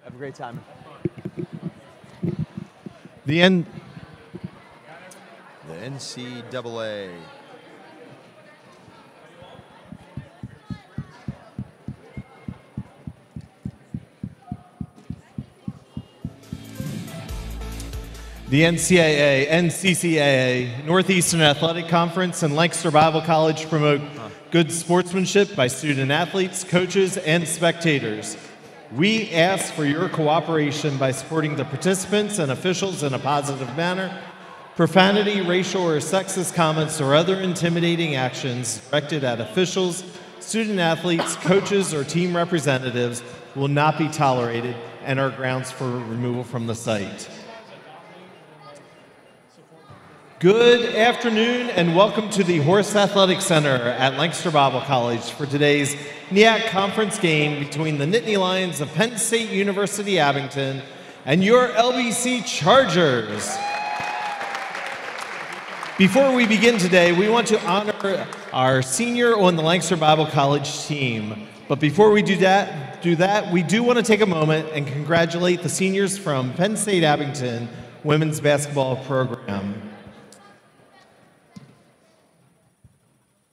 Have a great time. The NCAA. The NCAA, NCCAA, Northeastern Athletic Conference, and Lancaster Bible College promote good sportsmanship by student athletes, coaches, and spectators. We ask for your cooperation by supporting the participants and officials in a positive manner. Profanity, racial, or sexist comments or other intimidating actions directed at officials, student athletes, coaches, or team representatives will not be tolerated and are grounds for removal from the site. Good afternoon and welcome to the Horse Athletic Center at Lancaster Bible College for today's NEAC conference game between the Nittany Lions of Penn State University, Abington, and your LBC Chargers. Before we begin today, we want to honor our senior on the Lancaster Bible College team. But before we do that, we do want to take a moment and congratulate the seniors from Penn State Abington women's basketball program.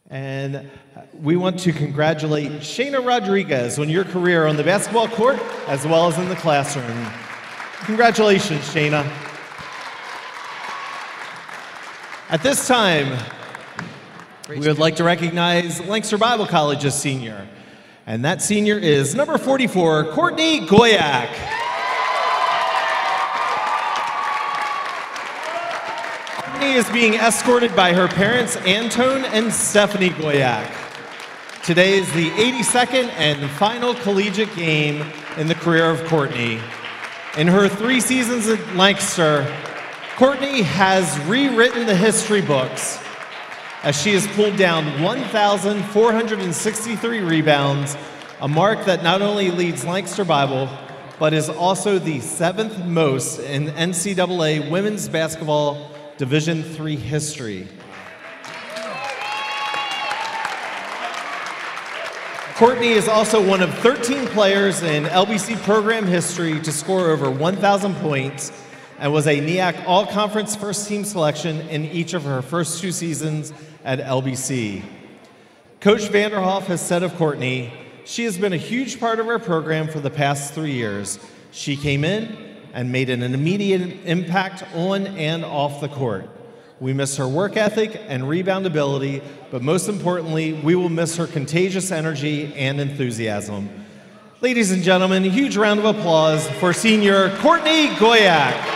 And we want to congratulate Shayna Rodriguez on your career on the basketball court as well as in the classroom. Congratulations, Shayna. At this time, we would like to recognize Lancaster Bible College's senior. And that senior is number 44, Courtney Goyak. Courtney is being escorted by her parents, Antone and Stephanie Goyak. Today is the 82nd and final collegiate game in the career of Courtney. In her 3 seasons at Lancaster, Courtney has rewritten the history books as she has pulled down 1,463 rebounds, a mark that not only leads Lancaster Bible, but is also the 7th most in NCAA women's basketball Division III history. Courtney is also one of 13 players in LBC program history to score over 1,000 points and was a NEAC All-Conference first-team selection in each of her first 2 seasons at LBC. Coach Vanderhoff has said of Courtney, she has been a huge part of our program for the past 3 years. She came in and made an immediate impact on and off the court. We miss her work ethic and rebound ability, but most importantly, we will miss her contagious energy and enthusiasm. Ladies and gentlemen, a huge round of applause for senior Courtney Goyak.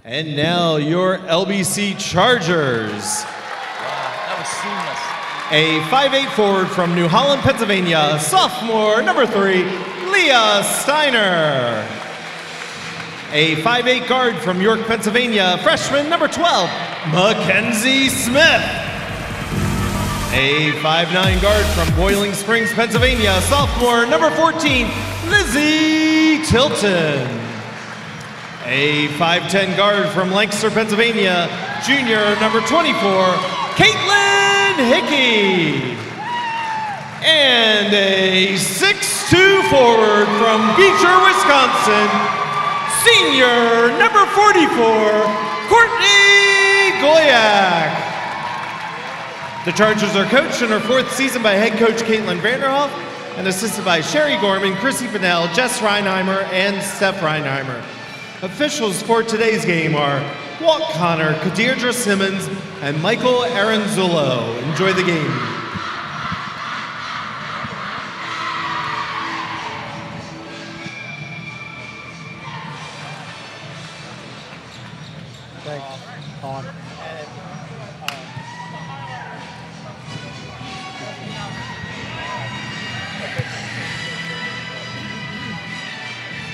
And now your LBC Chargers. That was seamless. A 5'8" forward from New Holland, Pennsylvania, sophomore, number 3, Leah Steiner. A 5'8" guard from York, Pennsylvania, freshman, number 12, Mackenzie Smith. A 5'9" guard from Boiling Springs, Pennsylvania, sophomore, number 14, Lizzie Tilton. A 5'10" guard from Lancaster, Pennsylvania, junior, number 24, Caitlin Hickey. And a 6'2" forward from Beecher, Wisconsin, senior, number 44, Courtney Goyak. The Chargers are coached in her 4th season by head coach Caitlin Vanderhoff and assisted by Sherry Gorman, Chrissy Pinnell, Jess Reinheimer, and Steph Reinheimer. Officials for today's game are Walt Connor, Kadeirdre Simmons, and Michael Aranzullo. Enjoy the game.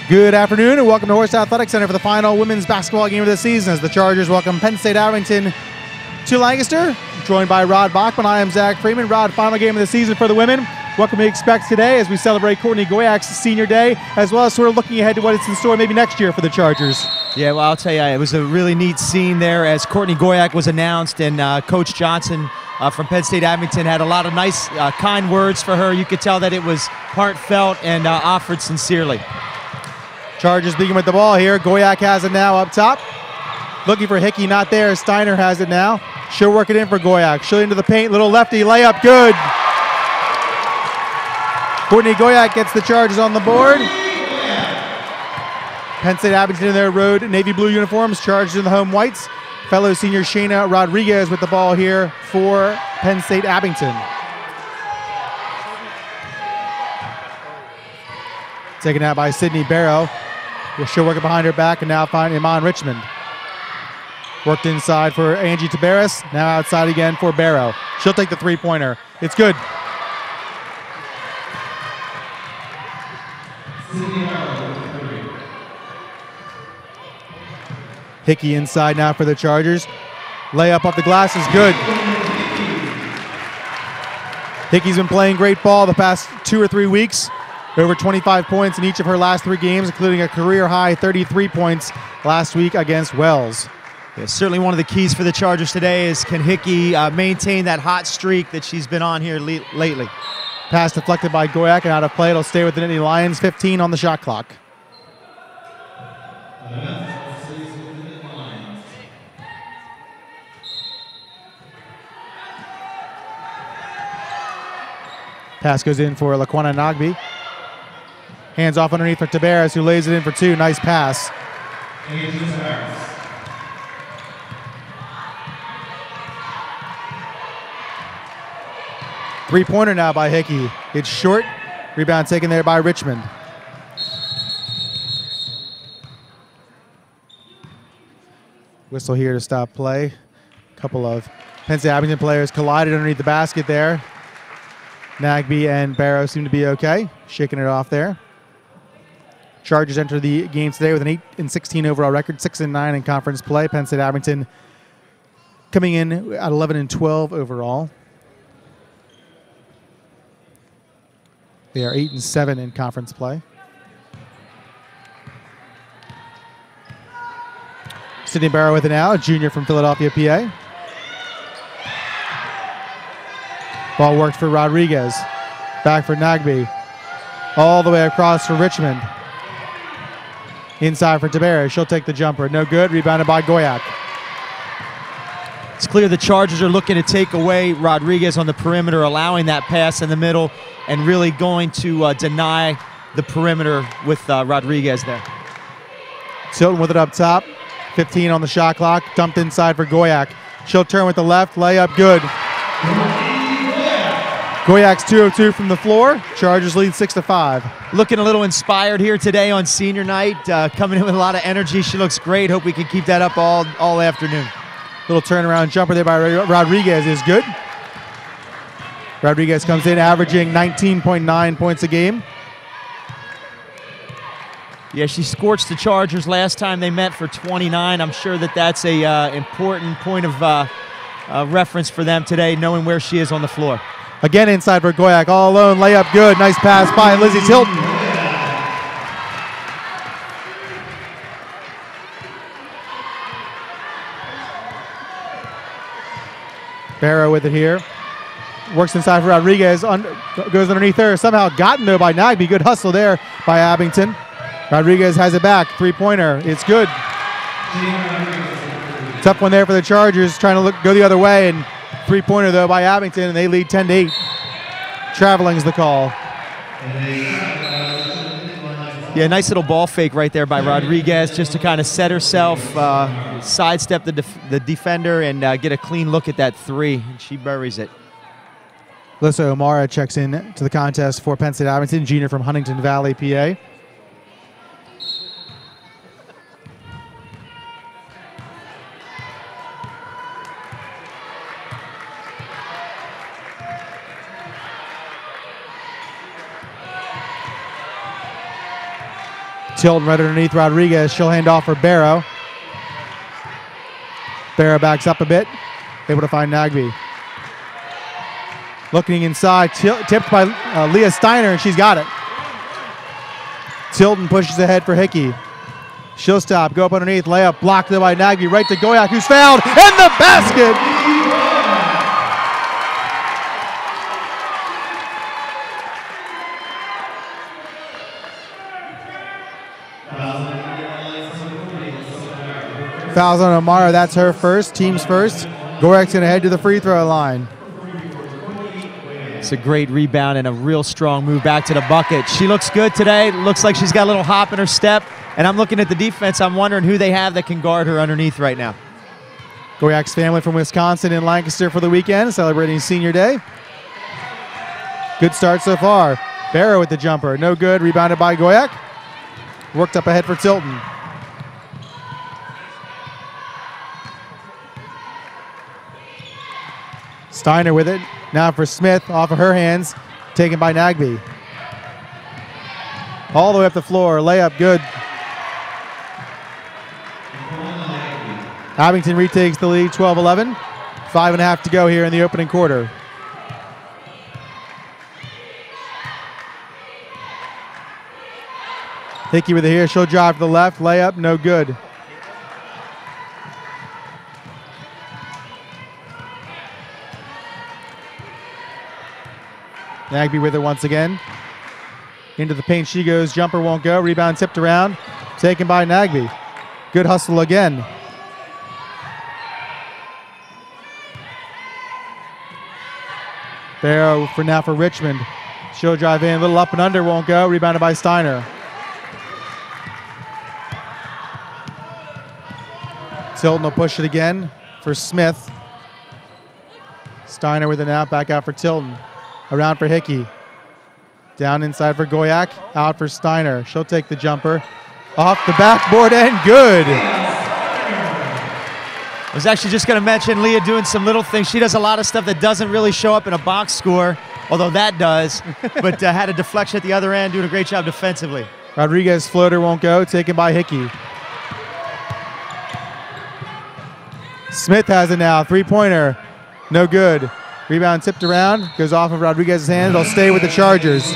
Good afternoon and welcome to Horse Athletic Center for the final women's basketball game of the season as the Chargers welcome Penn State Abington to Lancaster. Joined by Rod Bachman, I am Zach Freeman. Rod, final game of the season for the women. What can we expect today as we celebrate Courtney Goyak's senior day, as well as sort of looking ahead to what is in store maybe next year for the Chargers? Yeah, well, I'll tell you, it was a really neat scene there as Courtney Goyak was announced, and Coach Johnson from Penn State Abington had a lot of nice, kind words for her. You could tell that it was heartfelt and offered sincerely. Chargers begin with the ball here. Goyak has it now up top. Looking for Hickey, not there. Steiner has it now. She'll work it in for Goyak. She'll into the paint, little lefty layup, good. Courtney Goyak gets the Chargers on the board. Penn State Abington in their road navy blue uniforms, Chargers in the home whites. Fellow senior Shayna Rodriguez with the ball here for Penn State Abington. Taken out by Sydney Barrow. She'll work it behind her back and now find Iman Richmond. Worked inside for Angie Tabaris. Now outside again for Barrow. She'll take the three-pointer. It's good. Hickey inside now for the Chargers. Layup off the glass is good. Hickey's been playing great ball the past 2 or 3 weeks. Over 25 points in each of her last 3 games, including a career-high 33 points last week against Wells. Yeah, certainly one of the keys for the Chargers today is can Hickey maintain that hot streak that she's been on here lately. Pass deflected by Goyak and out of play. It'll stay with the Nittany Lions. 15 on the shot clock. Pass goes in for Laquana Nagbe. Hands off underneath for Tabaris, who lays it in for 2. Nice pass. Three-pointer now by Hickey. It's short. Rebound taken there by Richmond. Whistle here to stop play. A couple of Penn State Abington players collided underneath the basket there. Nagbe and Barrow seem to be okay. Shaking it off there. Chargers enter the game today with an 8-16 overall record, 6-9 in conference play. Penn State Abington coming in at 11-12 overall. They are 8-7 in conference play. Sydney Barrow with it now, a junior from Philadelphia, PA. Ball worked for Rodriguez. Back for Nagbe. All the way across for Richmond. Inside for Tabera. She'll take the jumper. No good. Rebounded by Goyak. It's clear the Chargers are looking to take away Rodriguez on the perimeter, allowing that pass in the middle, and really going to deny the perimeter with Rodriguez there. Tilton with it up top. 15 on the shot clock. Dumped inside for Goyak. She'll turn with the left. Layup good. Goyak's 2 of 2 from the floor. Chargers lead 6-5. Looking a little inspired here today on senior night. Coming in with a lot of energy. She looks great. Hope we can keep that up all afternoon. Little turnaround jumper there by Rodriguez is good. Rodriguez comes in averaging 19.9 points a game. Yeah, she scorched the Chargers last time they met for 29. I'm sure that's a important point of reference for them today, knowing where she is on the floor. Again inside for Goyak, all alone, layup good. Nice pass by Lizzie Tilton. Barrow with it here. Works inside for Rodriguez, goes underneath her. Somehow gotten though by Nagby. Good hustle there by Abington. Rodriguez has it back, three-pointer, it's good. Tough one there for the Chargers, trying to go the other way, and three-pointer though by Abington, and they lead 10-8. Traveling's the call. Yeah, nice little ball fake right there by Rodriguez, just to kind of set herself, sidestep the defender, and get a clean look at that three, and she buries it. Alyssa O'Mara checks in to the contest for Penn State Abington, junior from Huntington Valley, PA. Tilton right underneath Rodriguez. She'll hand off for Barrow. Barrow backs up a bit. Able to find Nagby. Looking inside. Tipped by Leah Steiner, and she's got it. Tilton pushes ahead for Hickey. She'll stop. Go up underneath. Layup blocked by Nagby. Right to Goyak, who's fouled. And the basket! Fouls on O'Mara, that's her first, team's first. Gorek's going to head to the free throw line. It's a great rebound and a real strong move back to the bucket. She looks good today. Looks like she's got a little hop in her step. And I'm looking at the defense. I'm wondering who they have that can guard her underneath right now. Goyak's family from Wisconsin in Lancaster for the weekend, celebrating senior day. Good start so far. Barrow with the jumper, no good. Rebounded by Goyak. Worked up ahead for Tilton. Steiner with it. Now for Smith, off of her hands. Taken by Nagby. All the way up the floor. Layup good. Abington retakes the lead, 12-11. 5.5 to go here in the opening quarter. Hickey with it here. She'll drive to the left. Layup, no good. Nagby with it once again. Into the paint she goes. Jumper won't go. Rebound tipped around. Taken by Nagby. Good hustle again. Barrow for Richmond. She'll drive in. A little up and under. Won't go. Rebounded by Steiner. Tilton will push it again for Smith. Steiner with it now. Back out for Tilton. Around for Hickey. Down inside for Goyak. Out for Steiner. She'll take the jumper. Off the backboard and good. I was actually just going to mention Leah doing some little things. She does a lot of stuff that doesn't really show up in a box score, although that does. But had a deflection at the other end, doing a great job defensively. Rodriguez floater won't go. Taken by Hickey. Smith has it now. Three-pointer. No good. Rebound tipped around, goes off of Rodriguez's hand. It'll stay with the Chargers.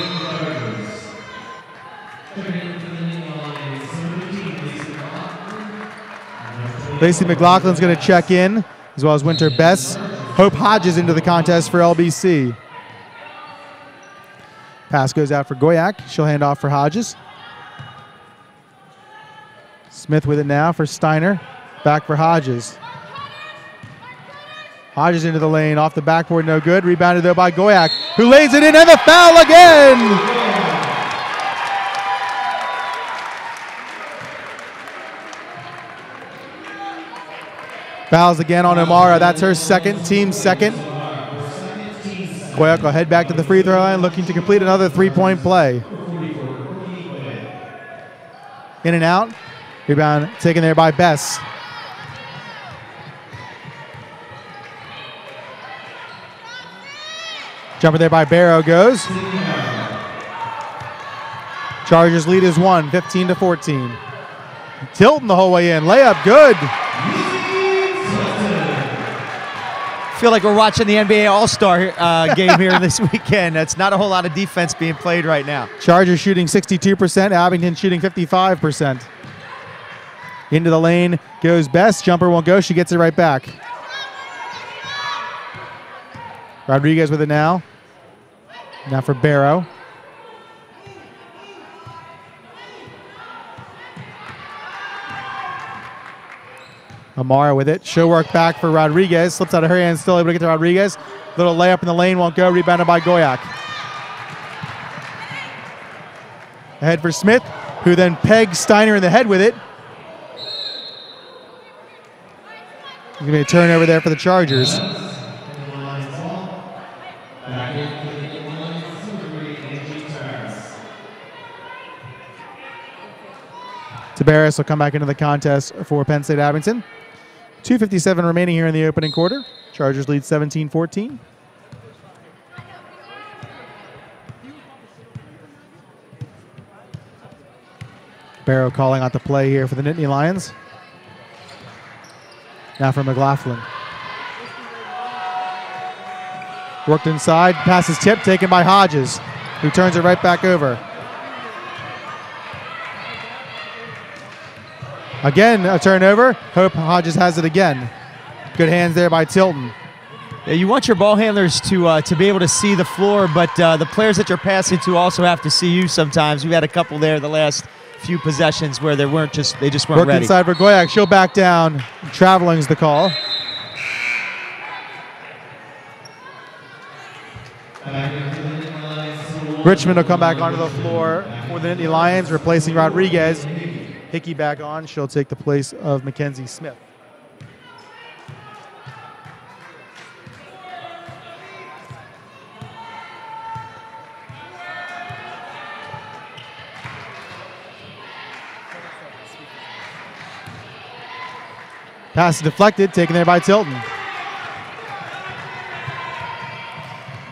Lacey McLaughlin's going to check in, as well as Winter Bess. Hope Hodges into the contest for LBC. Pass goes out for Goyak. She'll hand off for Hodges. Smith with it now for Steiner. Back for Hodges. Hodges into the lane, off the backboard, no good. Rebounded though by Goyak, who lays it in, and the foul again! Fouls again on Amara. That's her second, team second. Goyak will head back to the free throw line, looking to complete another three-point play. In and out. Rebound taken there by Bess. Jumper there by Barrow goes. Chargers lead is 1, 15-14. Tilton the whole way in. Layup good. Feel like we're watching the NBA All-Star game here this weekend. That's not a whole lot of defense being played right now. Chargers shooting 62%. Abington shooting 55%. Into the lane goes Bess. Jumper won't go. She gets it right back. Rodriguez with it now. Now for Barrow. Amara with it. She'll work back for Rodriguez. Slips out of her hands. Still able to get to Rodriguez. Little layup in the lane. Won't go. Rebounded by Goyak. Ahead for Smith, who then pegs Steiner in the head with it. There's going to be a turnover there for the Chargers. Tabaris will come back into the contest for Penn State Abington. 2:57 remaining here in the opening quarter. Chargers lead 17-14. Barrow calling out the play here for the Nittany Lions. Now for McLaughlin. Worked inside, pass is tipped, taken by Hodges, who turns it right back over. Again, a turnover. Hope Hodges has it again. Good hands there by Tilton. Yeah, you want your ball handlers to be able to see the floor, but the players that you're passing to also have to see you sometimes. We've had a couple there the last few possessions where they just weren't Worked ready. inside for Goyak. She'll back down. Traveling's the call. Richmond will come back onto the floor for the Nittany Lions, replacing Rodriguez. Hickey back on. She'll take the place of Mackenzie Smith. Pass is deflected, taken there by Tilton.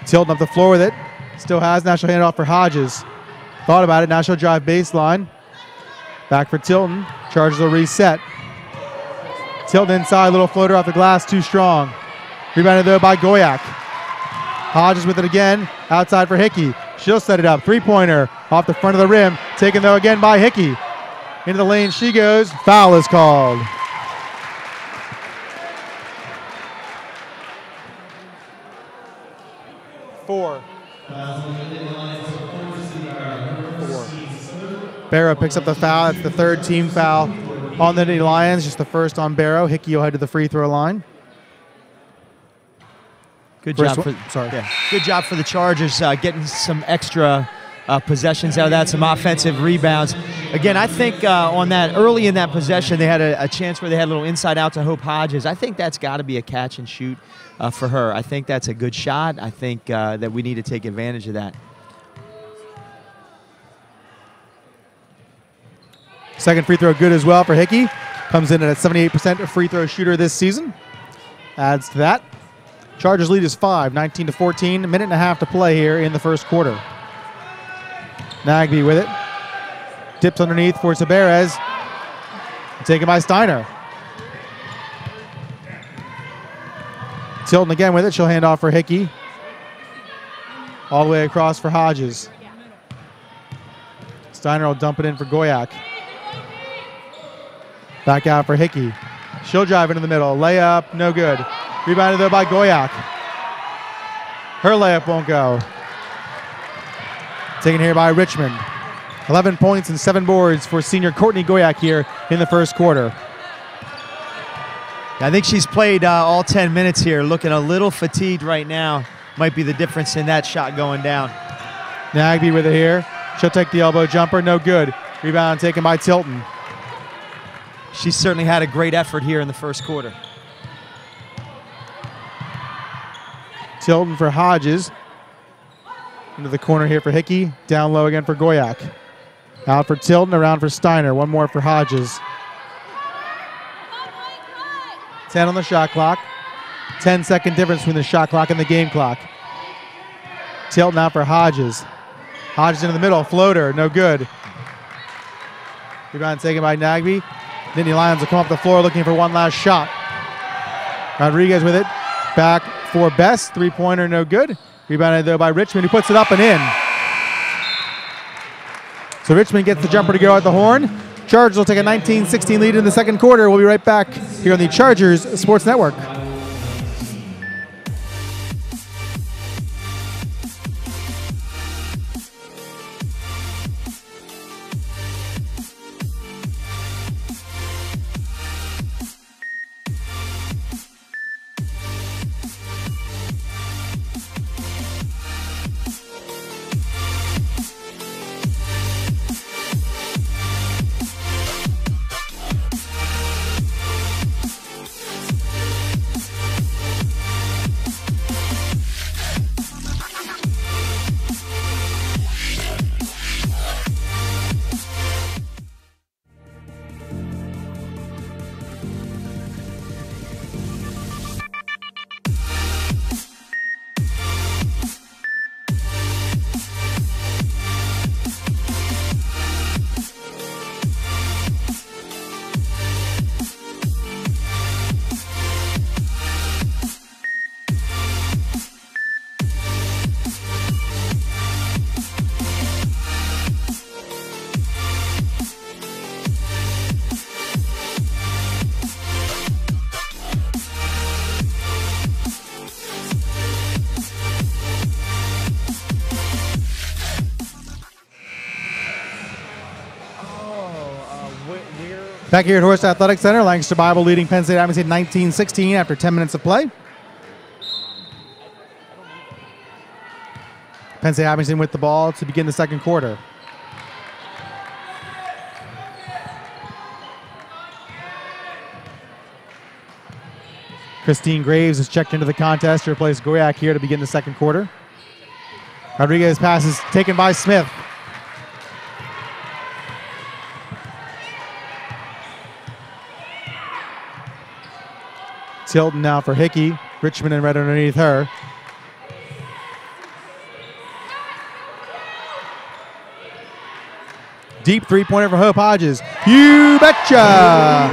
Tilton up the floor with it. Still has. Now she'll hand it off for Hodges. Thought about it. Now she'll drive baseline. Back for Tilton. Chargers will reset. Tilton inside. Little floater off the glass. Too strong. Rebounded though by Goyak. Hodges with it again. Outside for Hickey. She'll set it up. Three-pointer off the front of the rim. Taken though again by Hickey. Into the lane she goes. Foul is called. Four. Barrow picks up the foul. That's the third team foul on the Nittany Lions. Just the first on Barrow. Hickey will head to the free throw line. Good job for the Chargers getting some extra possessions out of that, some offensive rebounds. Again, I think on that early in that possession, they had a chance where they had a little inside out to Hope Hodges. I think that's got to be a catch and shoot for her. I think that's a good shot. I think that we need to take advantage of that. Second free throw good as well for Hickey. Comes in at a 78% free throw shooter this season. Adds to that. Chargers lead is 5, 19-14. A minute and a half to play here in the first quarter. Nagby with it. Dips underneath for Tabarez. Taken by Steiner. Tilton again with it. She'll hand off for Hickey. All the way across for Hodges. Steiner will dump it in for Goyak. Back out for Hickey. She'll drive into the middle. Layup, no good. Rebounded though by Goyak. Her layup won't go. Taken here by Richmond. 11 points and 7 boards for senior Courtney Goyak here in the first quarter. I think she's played all 10 minutes here, looking a little fatigued right now. Might be the difference in that shot going down. Nagby with it here. She'll take the elbow jumper, no good. Rebound taken by Tilton. She certainly had a great effort here in the first quarter. Tilton for Hodges. Into the corner here for Hickey. Down low again for Goyak. Out for Tilton, around for Steiner. One more for Hodges. 10 on the shot clock. 10-second difference between the shot clock and the game clock. Tilton out for Hodges. Hodges into the middle, floater, no good. Rebound taken by Nagby. Nittany Lions will come up the floor looking for one last shot. Rodriguez with it. Back for Best. Three-pointer, no good. Rebounded though by Richmond, who puts it up and in. So Richmond gets the jumper to go at the horn. Chargers will take a 19-16 lead in the second quarter. We'll be right back here on the Chargers Sports Network. Back here at Horst Athletic Center, Lancaster Bible leading Penn State Abington 19-16 after 10 minutes of play. Penn State Abington with the ball to begin the second quarter. Christine Graves is checked into the contest to replace Goyak here to begin the second quarter. Rodriguez pass is taken by Smith. Tilton now for Hickey. Richmond and red underneath her. Deep three-pointer for Hope Hodges. You betcha!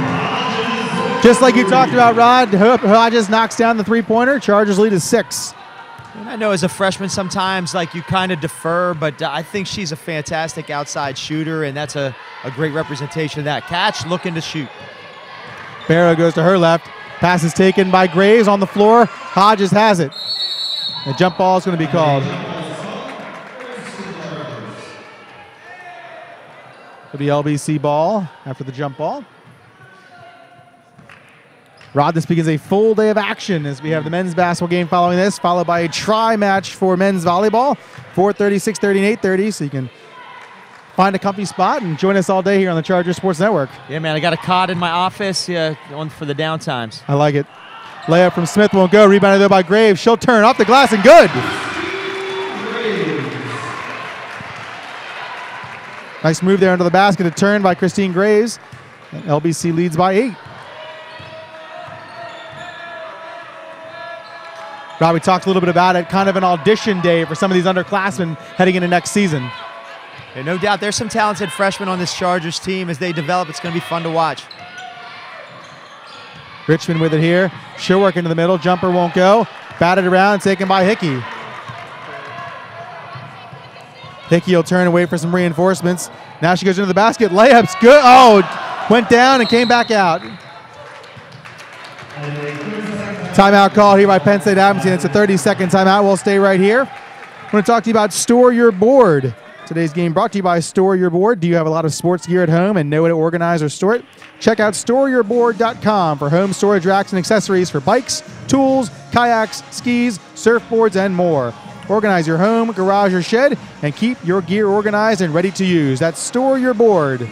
Just like you talked about, Rod, Hope Hodges knocks down the three-pointer. Chargers lead is 6. And I know as a freshman sometimes like you kind of defer, but I think she's a fantastic outside shooter, and that's a great representation of that. Catch, looking to shoot. Barrow goes to her left. Pass is taken by Graves on the floor. Hodges has it. The jump ball is going to be called. For the LBC ball after the jump ball. Rod, this begins a full day of action as we have the men's basketball game following this, followed by a tri-match for men's volleyball, 4:30, 6:30, and 8:30, so you can find a comfy spot and join us all day here on the Chargers Sports Network. Yeah, man, I got a cot in my office on for the downtimes. I like it. Layup from Smith won't go. Rebounded though by Graves. She'll turn off the glass and good. Nice move there into the basket. A turn by Christine Graves. And LBC leads by 8. Rob, we talked a little bit about it. Kind of an audition day for some of these underclassmen heading into next season. Yeah, no doubt there's some talented freshmen on this Chargers team. As they develop, it's going to be fun to watch. Richmond with it here. She'll work into the middle. Jumper won't go. Batted around, taken by Hickey. Hickey will turn and wait for some reinforcements. Now she goes into the basket. Layup's good. Oh, went down and came back out. Timeout call here by Penn State Abington. It's a 30-second timeout. We'll stay right here. I want to talk to you about Store Your Board. Today's game brought to you by Store Your Board. Do you have a lot of sports gear at home and know how to organize or store it? Check out StoreYourBoard.com for home storage racks and accessories for bikes, tools, kayaks, skis, surfboards, and more. Organize your home, garage, or shed, and keep your gear organized and ready to use. That's Store Your Board.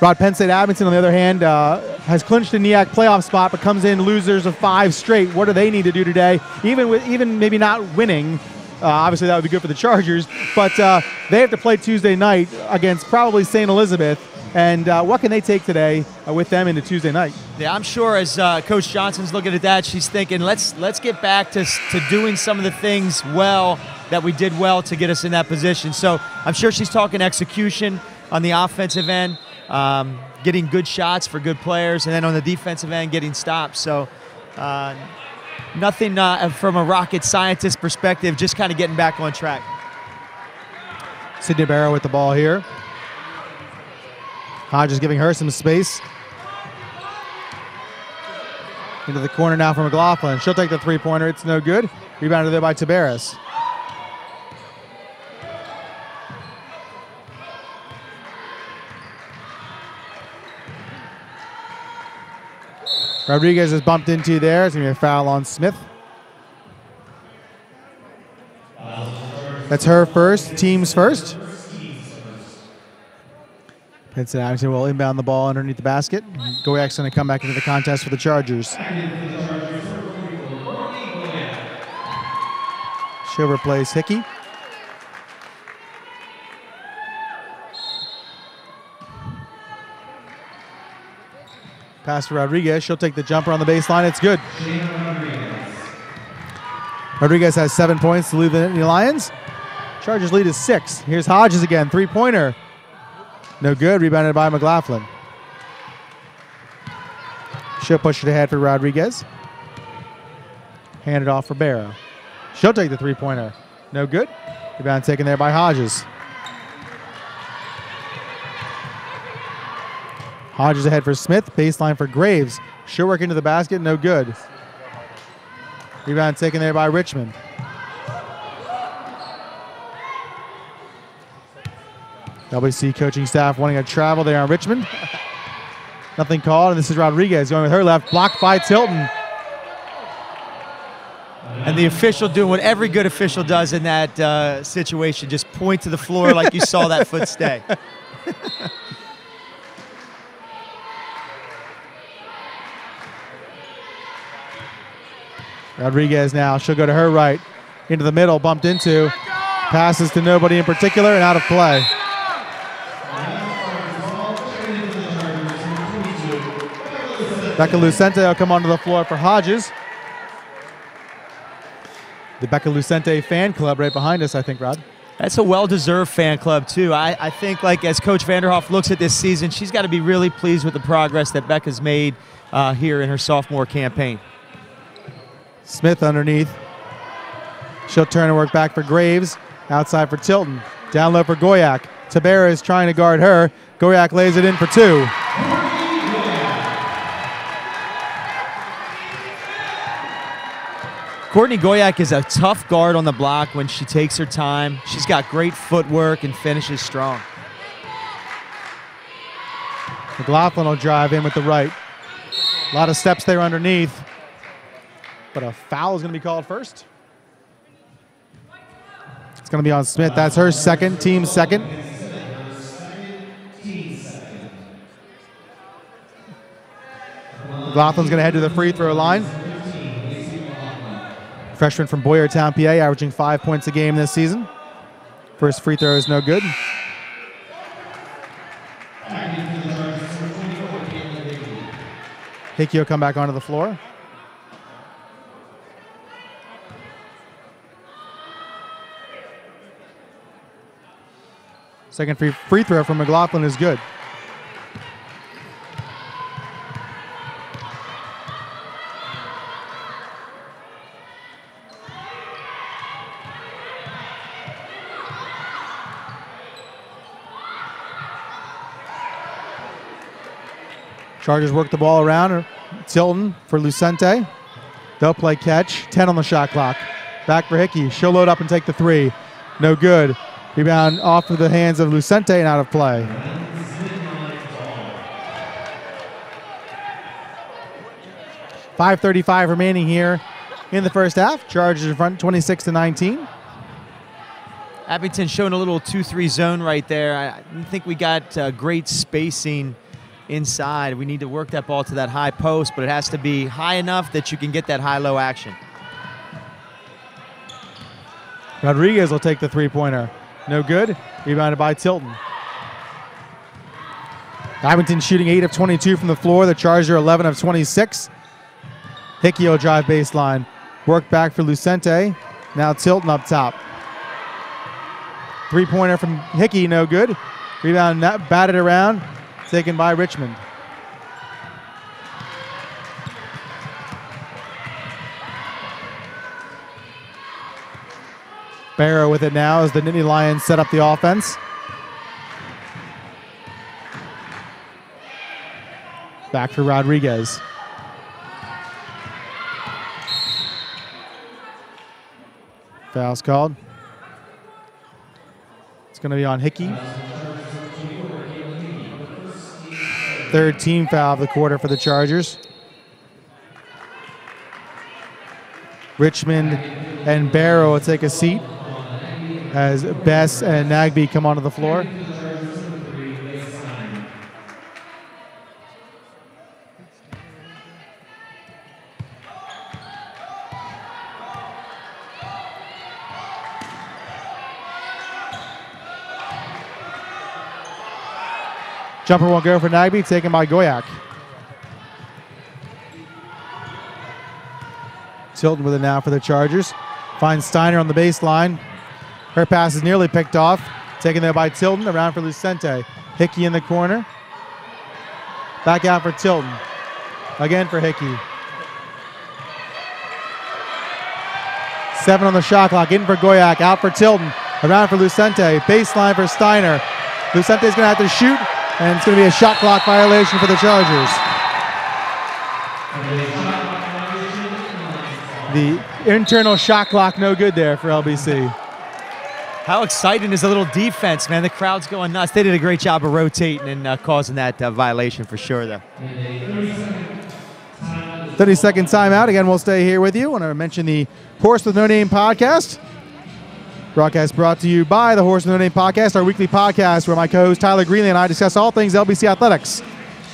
Rod, Penn State Abington, on the other hand, has clinched a NEAC playoff spot, but comes in losers of 5 straight. What do they need to do today? Even maybe not winning, obviously that would be good for the Chargers, but they have to play Tuesday night against probably St. Elizabeth. And what can they take today with them into Tuesday night? Yeah, I'm sure as Coach Johnson's looking at that, she's thinking, let's get back to doing some of the things well that we did well to get us in that position. So I'm sure she's talking execution on the offensive end. Getting good shots for good players, and then on the defensive end, getting stops. So nothing from a rocket scientist perspective, just kind of getting back on track. Sydney Barrow with the ball here. Hodges giving her some space. Into the corner now for McLaughlin. She'll take the three-pointer. It's no good. Rebounded there by Tabares. Rodriguez is bumped into there. It's going to be a foul on Smith. That's her first, team's first. Penn State Abington will inbound the ball underneath the basket. Goyak's going to come back into the contest for the Chargers. Shiver plays Hickey. Pass to Rodriguez. She'll take the jumper on the baseline. It's good. Rodriguez has 7 points to lead the Lions. Chargers lead is 6. Here's Hodges again. Three-pointer. No good. Rebounded by McLaughlin. She'll push it ahead for Rodriguez. Hand it off for Barrow. She'll take the three-pointer. No good. Rebound taken there by Hodges. Hodges ahead for Smith. Baseline for Graves. She'll work into the basket. No good. Rebound taken there by Richmond. WC coaching staff wanting a travel there on Richmond. Nothing called, and this is Rodriguez going with her left. Blocked by Tilton. And the official doing what every good official does in that situation, just point to the floor like you saw that foot stay. Rodriguez now, she'll go to her right, into the middle, bumped into, passes to nobody in particular and out of play. Becca Lucente will come onto the floor for Hodges. The Becca Lucente fan club right behind us, I think, Rod. That's a well-deserved fan club, too. I think, like, as Coach Vanderhoff looks at this season, she's got to be really pleased with the progress that Becca's made here in her sophomore campaign. Smith underneath. She'll turn and work back for Graves. Outside for Tilton. Down low for Goyak. Tabera is trying to guard her. Goyak lays it in for 2. Courtney Goyak is a tough guard on the block when she takes her time. She's got great footwork and finishes strong. McLaughlin will drive in with the right. A lot of steps there underneath. But a foul is going to be called first. It's going to be on Smith. That's her second, team's second. McLaughlin's going to head to the free throw line. Freshman from Boyertown, PA, averaging 5 points a game this season. First free throw is no good. Hickey will come back onto the floor. Second free throw from McLaughlin is good. Chargers work the ball around. Tilton for Lucente. They'll play catch. 10 on the shot clock. Back for Hickey. She'll load up and take the three. No good. Rebound off of the hands of Lucente and out of play. .5:35 remaining here in the first half. Chargers in front 26-19. Abington showing a little 2-3 zone right there. I think we got great spacing inside. We need to work that ball to that high post, but it has to be high enough that you can get that high-low action. Rodriguez will take the three-pointer. No good. Rebounded by Tilton. Abington shooting 8 of 22 from the floor. The Chargers are 11 of 26. Hickey will drive baseline. Work back for Lucente. Now Tilton up top. Three-pointer from Hickey, no good. Rebound batted around, taken by Richmond. Barrow with it now as the Nittany Lions set up the offense. Back for Rodriguez. Foul's called. It's going to be on Hickey. Third team foul of the quarter for the Chargers. Richmond and Barrow will take a seat as Bess and Nagby come onto the floor. Jumper won't go for Nagby, taken by Goyak. Tilton with it now for the Chargers. Finds Steiner on the baseline. Her pass is nearly picked off. Taken there by Tilton, around for Lucente. Hickey in the corner. Back out for Tilton. Again for Hickey. 7 on the shot clock, in for Goyak, out for Tilton. Around for Lucente, baseline for Steiner. Lucente's gonna have to shoot, and it's going to be a shot clock violation for the Chargers. The internal shot clock no good there for LBC. How exciting is a little defense, man. The crowd's going nuts. They did a great job of rotating and causing that violation for sure, though. 30-second timeout. Again, we'll stay here with you. I want to mention the Horse with No Name podcast. Broadcast brought to you by the Horse with No Name podcast, our weekly podcast where my co-host Tyler Greenley and I discuss all things LBC athletics.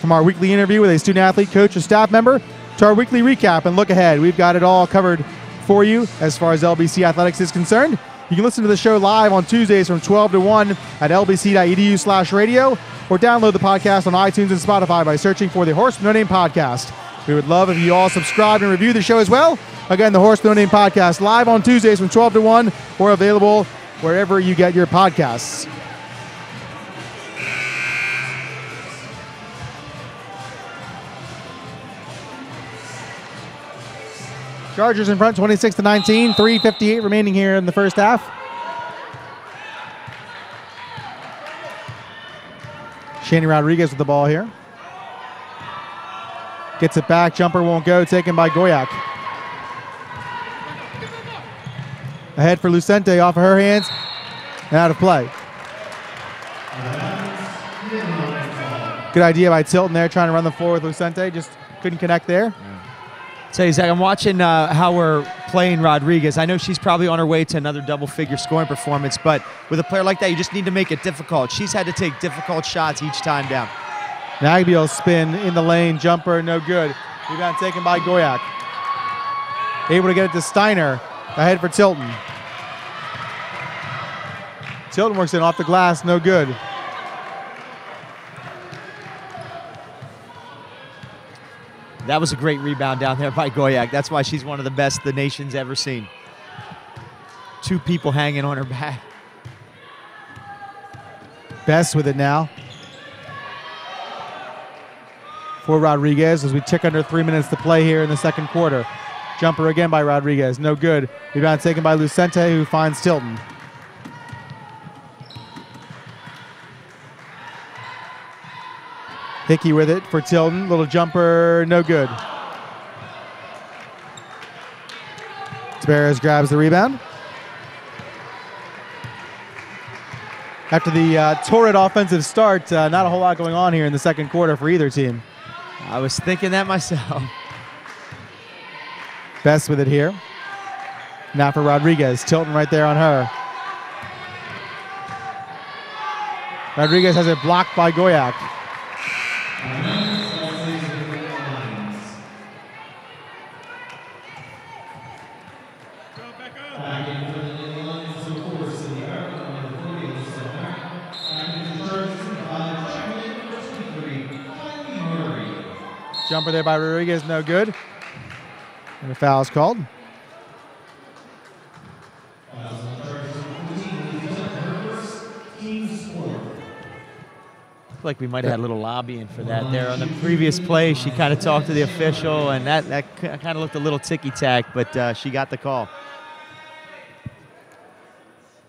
From our weekly interview with a student athlete, coach, or staff member to our weekly recap and look ahead. We've got it all covered for you as far as LBC athletics is concerned. You can listen to the show live on Tuesdays from 12 to 1 at lbc.edu/radio or download the podcast on iTunes and Spotify by searching for the Horse with No Name podcast. We would love if you all subscribe and review the show as well. Again, the Horse with No Name podcast live on Tuesdays from 12 to 1 or available wherever you get your podcasts. Chargers in front 26-19, 3:58 remaining here in the first half. Shani Rodriguez with the ball here. Gets it back, jumper won't go, taken by Goyak. Ahead for Lucente, off of her hands, and out of play. Good idea by Tilton there, trying to run the floor with Lucente, just couldn't connect there. Say, Zach, I'm watching how we're playing Rodriguez. I know she's probably on her way to another double-figure scoring performance, but with a player like that, you just need to make it difficult. She's had to take difficult shots each time down. Nagby will spin in the lane, jumper, no good. Rebound taken by Goyak. Able to get it to Steiner, ahead for Tilton. Tilton works in off the glass, no good. That was a great rebound down there by Goyak. That's why she's one of the best the nation's ever seen. 2 people hanging on her back. Bess with it now. For Rodriguez as we tick under 3 minutes to play here in the second quarter. Jumper again by Rodriguez, no good. Rebound taken by Lucente, who finds Tilton. Hickey with it for Tilton. Little jumper, no good. Barrows grabs the rebound. After the torrid offensive start, not a whole lot going on here in the second quarter for either team. I was thinking that myself. Best with it here. Now for Rodriguez, Tilton right there on her. Rodriguez has it blocked by Goyak. Jumper there by Rodriguez, no good. And a foul is called. Like we might have had a little lobbying for that there. On the previous play, she kind of talked to the official, and that kind of looked a little ticky-tack, but she got the call.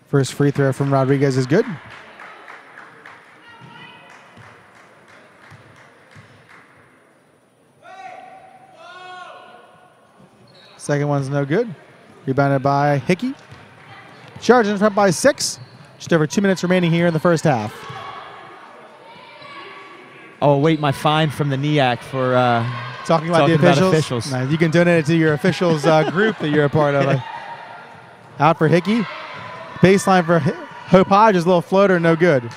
First free throw from Rodriguez is good. Second one's no good. Rebounded by Hickey. Charging in front by 6. Just over 2 minutes remaining here in the first half. Oh, wait, my fine from the NEAC for talking about the officials. Officials. Nice. You can donate it to your officials group that you're a part of. Out for Hickey. Baseline for Hope Hodges, little floater, no good.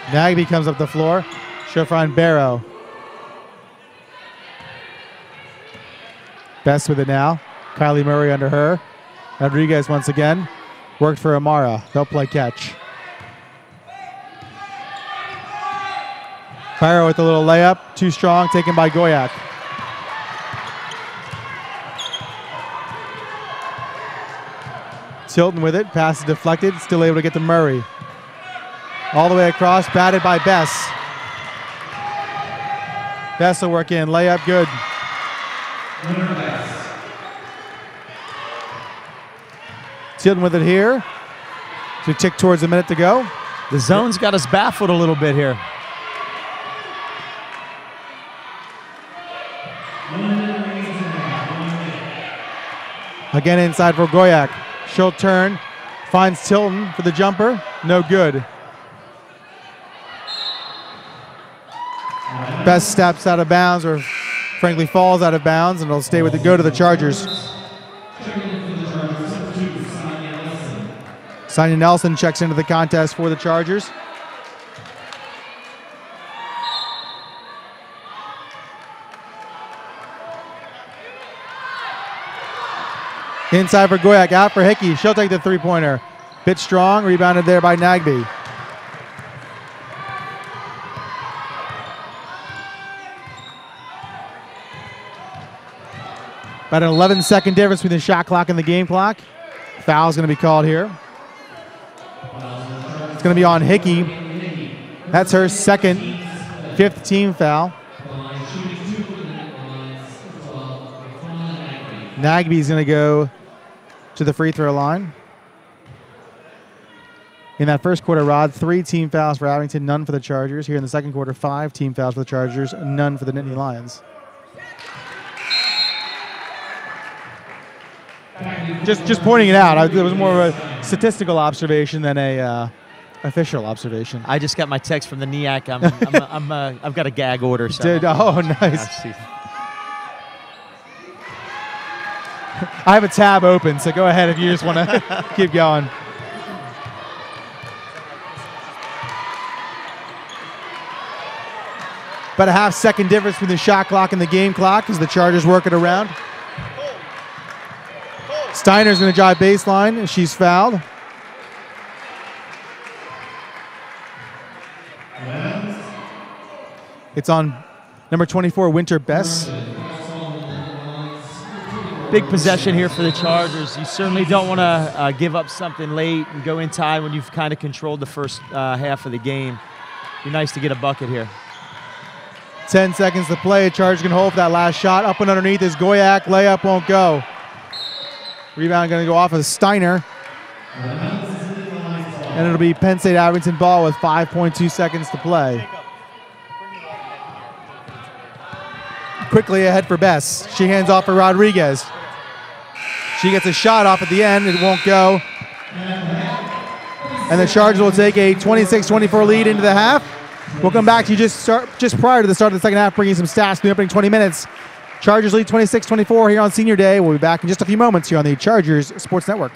Nagby comes up the floor. She'll find Barrow. Best with it now. Kylie Murray under her. Rodriguez once again. Worked for Amara. They'll play catch. Barrow with a little layup. Too strong. Taken by Goyak. Tilton with it. Pass is deflected. Still able to get to Murray. All the way across, batted by Bess. Bess will work in, layup good. Tilton with it here. So we tick towards a minute to go. The zone's got us baffled a little bit here. Again inside for Goyak. She'll turn, finds Tilton for the jumper, no good. Best steps out of bounds, or frankly falls out of bounds, and it'll stay with the go to the Chargers. Sonia Nelson checks into the contest for the Chargers. Inside for Goyak, out for Hickey. She'll take the three-pointer. Bit strong, rebounded there by Nagby. About an 11-second difference between the shot clock and the game clock. Foul is going to be called here. It's going to be on Hickey. That's her second, 5th team foul. Nagby's going to go to the free throw line. In that first quarter, Rod, 3 team fouls for Abington, none for the Chargers. Here in the second quarter, 5 team fouls for the Chargers, none for the Nittany Lions. Just pointing it out. It was more of a statistical observation than a official observation. I just got my text from the NEAC. I've got a gag order. So Oh, nice. I have a tab open, so go ahead if you just want to keep going. About a half-second difference between the shot clock and the game clock as the Chargers work it around. Steiner's going to drive baseline, and she's fouled. It's on number 24, Winter Bess. Big possession here for the Chargers. You certainly don't want to give up something late and go in time when you've kind of controlled the first half of the game. Be nice to get a bucket here. 10 seconds to play. Chargers can hold for that last shot. Up and underneath is Goyak. Layup won't go. Rebound going to go off of Steiner. And it'll be Penn State Abington ball with 5.2 seconds to play. quickly ahead for Bess. She hands off for Rodriguez. She gets a shot off at the end. It won't go. And the Chargers will take a 26-24 lead into the half. We'll come back to you just prior to the start of the second half, bringing some stats in the opening 20 minutes. Chargers lead 26-24 here on Senior Day. We'll be back in just a few moments here on the Chargers Sports Network.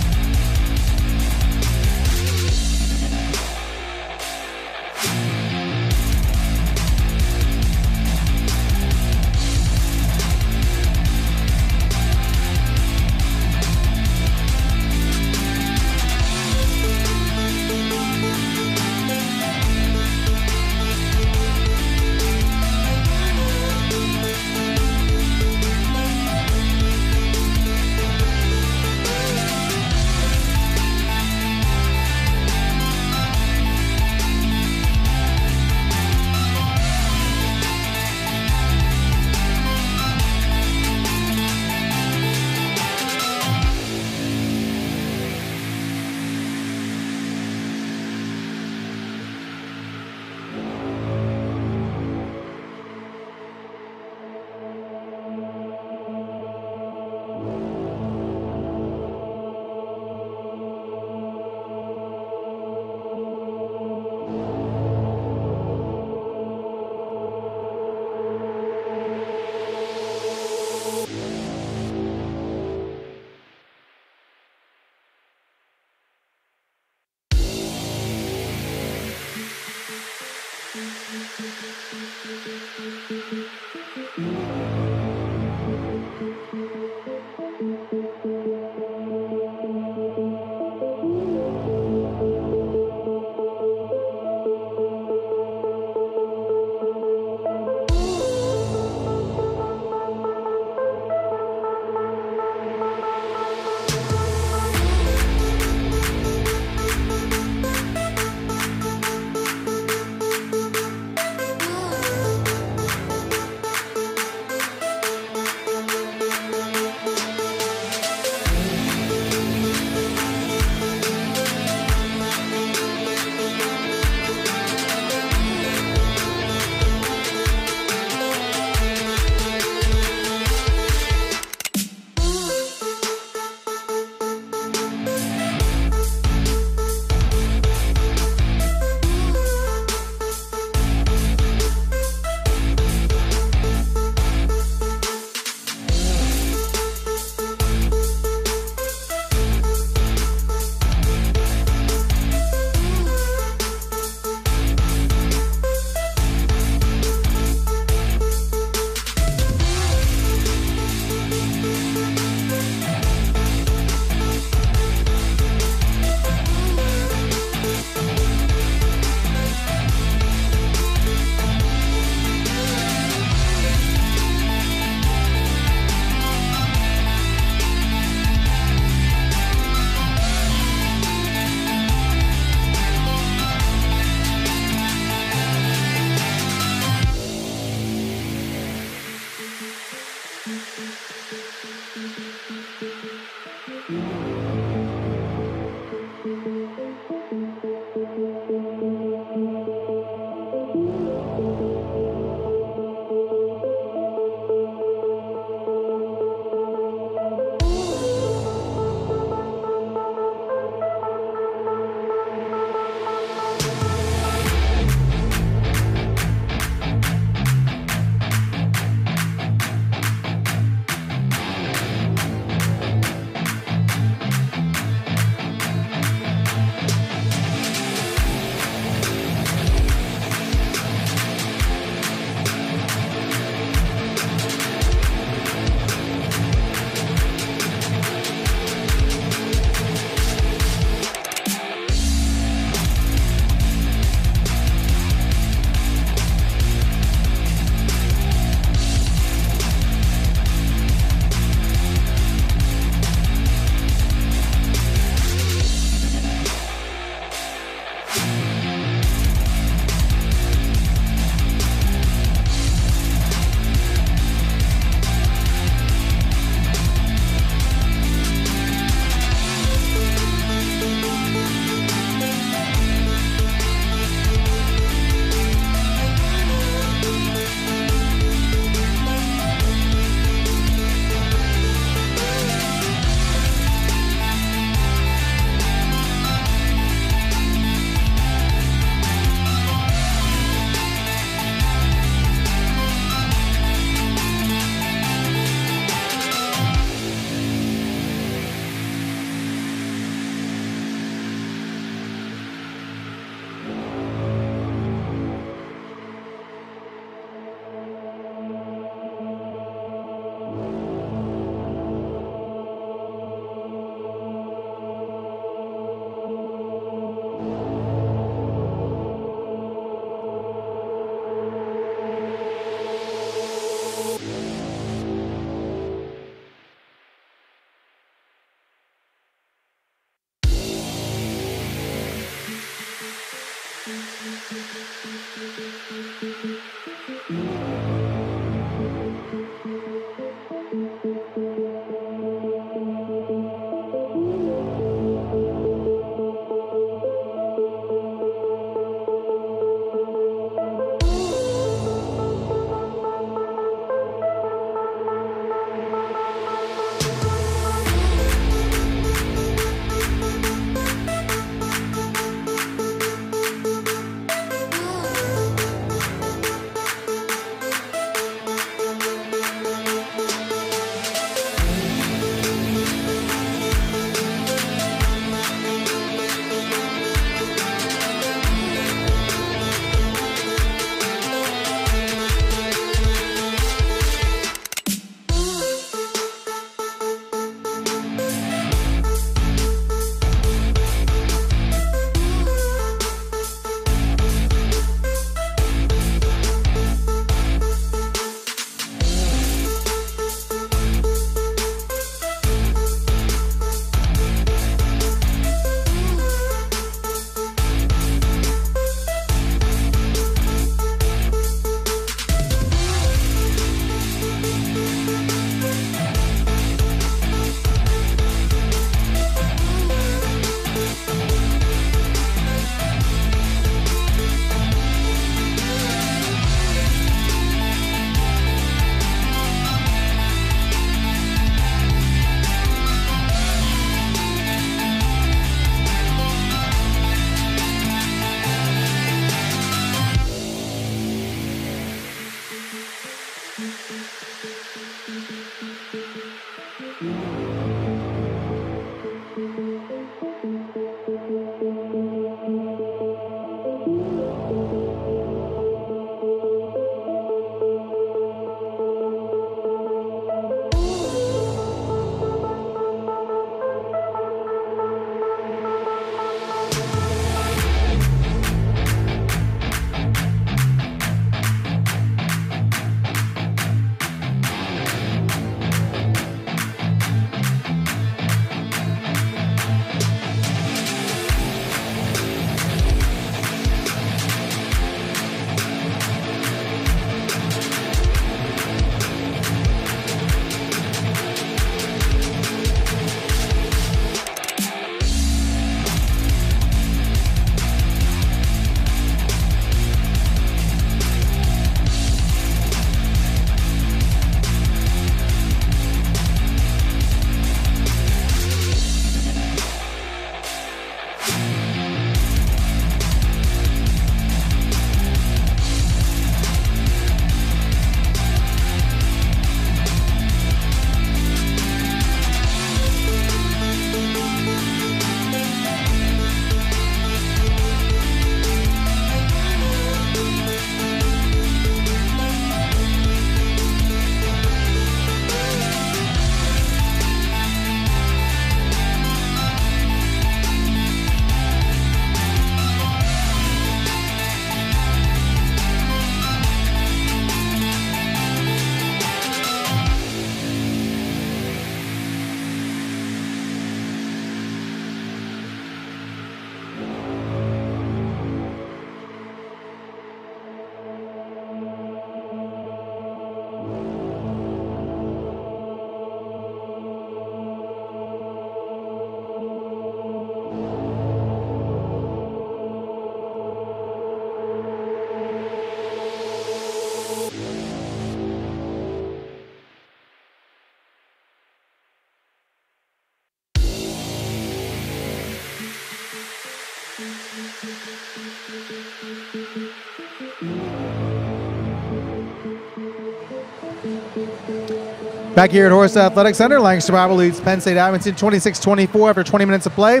Back here at Horse Athletic Center, Lancaster Bible leads Penn State Abington 26-24 after 20 minutes of play.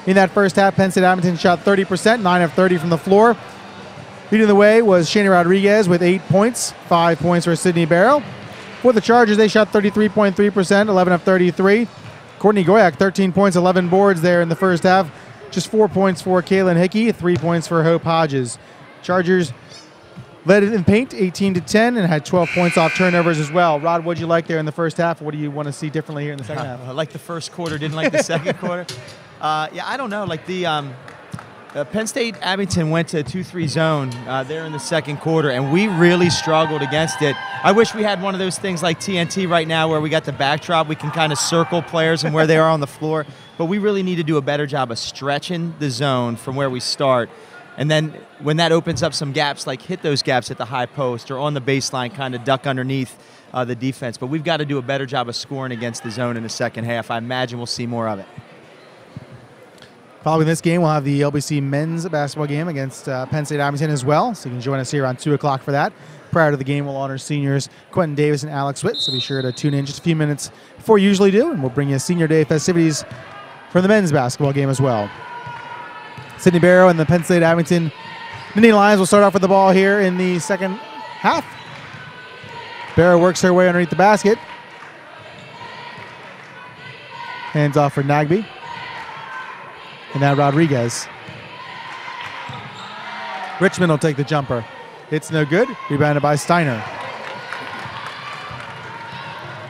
In that first half, Penn State Abington shot 30%, 9 of 30 from the floor. Leading the way was Shani Rodriguez with 8 points, 5 points for Sydney Barrow. For the Chargers, they shot 33.3%, 11 of 33. Courtney Goyak, 13 points, 11 boards there in the first half. Just 4 points for Kaylin Hickey, 3 points for Hope Hodges. Chargers led it in paint, 18-10, and had 12 points off turnovers as well. Rod, what did you like there in the first half? What do you want to see differently here in the second half? I like the first quarter, didn't like the second quarter. Yeah, I don't know. Like Penn State Abington went to a 2-3 zone there in the second quarter, and we really struggled against it. I wish we had one of those things like TNT right now where we got the backdrop. We can kind of circle players and where they are on the floor, but we really need to do a better job of stretching the zone from where we start. And then when that opens up some gaps, like hit those gaps at the high post or on the baseline, kind of duck underneath the defense. But we've got to do a better job of scoring against the zone in the second half. I imagine we'll see more of it. Following this game, we'll have the LBC men's basketball game against Penn State Abington as well. So you can join us here around 2 o'clock for that. Prior to the game, we'll honor seniors Quentin Davis and Alex Witt. So be sure to tune in just a few minutes before you usually do. And we'll bring you Senior Day festivities for the men's basketball game as well. Sydney Barrow and the Penn State Abington Nittany Lions will start off with the ball here in the second half. Barrow works her way underneath the basket. Hands off for Nagby. And now Rodriguez. Richmond will take the jumper. It's no good. Rebounded by Steiner.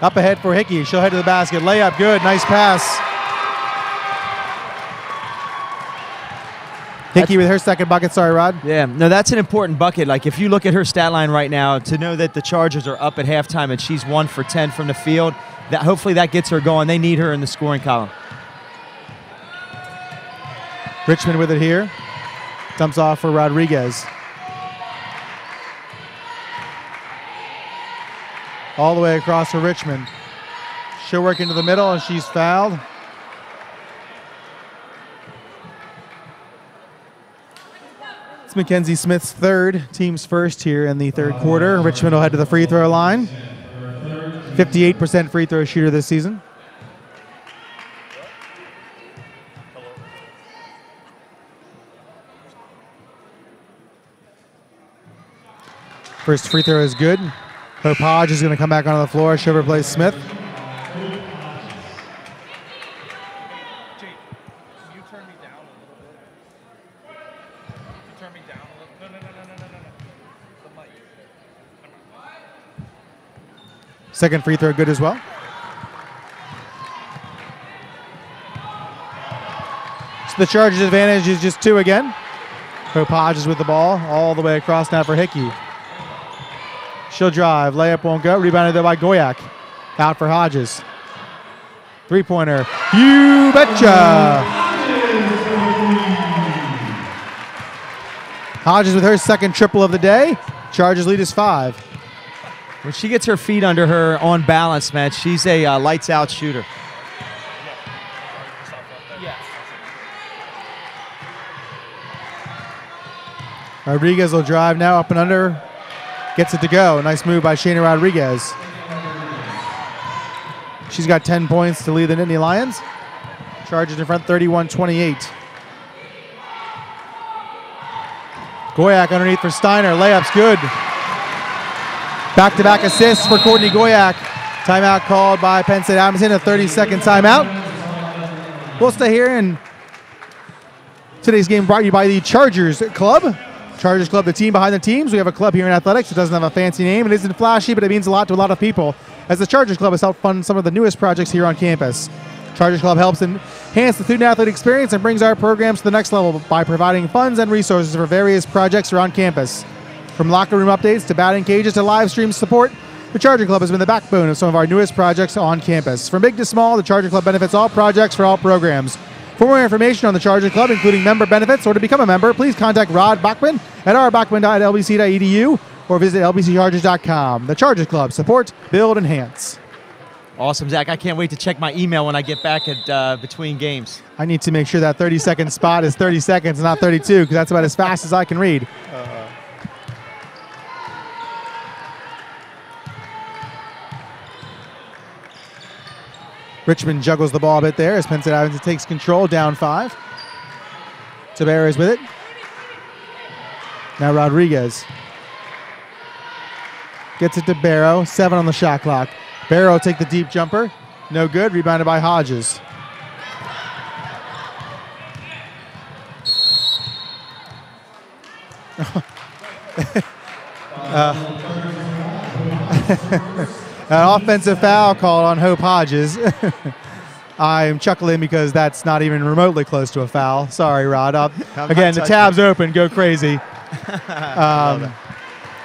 Up ahead for Hickey. She'll head to the basket. Layup good. Nice pass. Hickey with her second bucket. Sorry, Rod. Yeah, no, that's an important bucket. Like, if you look at her stat line right now, to know that the Chargers are up at halftime and she's 1 for 10 from the field, that hopefully that gets her going. They need her in the scoring column. Richmond with it here. Dumps off for Rodriguez. All the way across for Richmond. She'll work into the middle, and she's fouled. It's Mackenzie Smith's third, team's first here in the third quarter. Richmond will head to the free throw line. 58% free throw shooter this season. First free throw is good. Hope Hodge is going to come back onto the floor. She'll replace Smith. Second free throw good as well. So the Chargers' advantage is just 2 again. Hope Hodge is with the ball all the way across now for Hickey. She'll drive. Layup won't go. Rebounded there by Goyak. Out for Hodges. Three-pointer. You betcha! Hodges with her second triple of the day. Chargers lead is 5. When she gets her feet under her on balance, man, she's a lights-out shooter. Rodriguez will drive now up and under. Gets it to go. Nice move by Shayna Rodriguez. She's got 10 points to lead the Nittany Lions. Chargers in front 31-28. Goyak underneath for Steiner. Layup's good. Back-to-back assists for Courtney Goyak. Timeout called by Penn State Abington, a 30-second timeout. We'll stay here, and today's game brought to you by the Chargers Club. Chargers Club, the team behind the teams. We have a club here in athletics. It doesn't have a fancy name. It isn't flashy, but it means a lot to a lot of people, as the Chargers Club has helped fund some of the newest projects here on campus. Chargers Club helps enhance the student-athlete experience and brings our programs to the next level by providing funds and resources for various projects around campus. From locker room updates to batting cages to live stream support, the Charger Club has been the backbone of some of our newest projects on campus. From big to small, the Charger Club benefits all projects for all programs. For more information on the Charger Club, including member benefits or to become a member, please contact Rod Bachman at rbachman.lbc.edu or visit lbcchargers.com. The Chargers Club, support, build, enhance. Awesome, Zach. I can't wait to check my email when I get back at between games. I need to make sure that 30-second spot is 30 seconds, not 32, because that's about as fast as I can read. Richmond juggles the ball a bit there as Penn State Abington takes control, down 5. Tabera is with it. Now Rodriguez. Gets it to Barrow, 7 on the shot clock. Barrow take the deep jumper. No good, rebounded by Hodges. An offensive foul called on Hope Hodges. I'm chuckling because that's not even remotely close to a foul. Sorry, Rod. I'm Again, the not tab's open. Go crazy.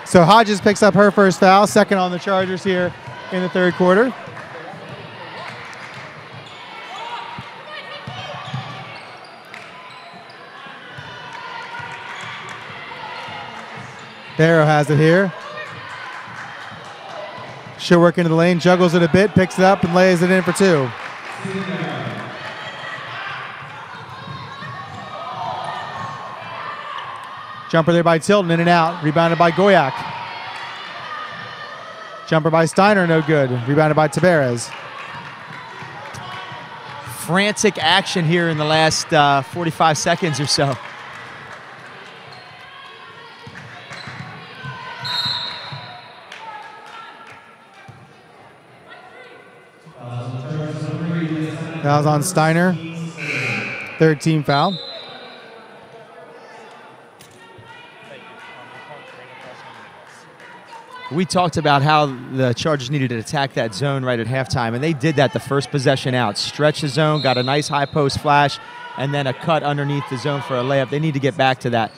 So Hodges picks up her first foul, second on the Chargers here in the third quarter. Barrow has it here. She'll work into the lane, juggles it a bit, picks it up, and lays it in for two. Jumper there by Tilton, in and out. Rebounded by Goyak. Jumper by Steiner, no good. Rebounded by Tabarez. Frantic action here in the last 45 seconds or so. Fouls on Steiner. Third team foul. We talked about how the Chargers needed to attack that zone right at halftime, and they did that the first possession out. Stretched the zone, got a nice high post flash, and then a cut underneath the zone for a layup. They need to get back to that.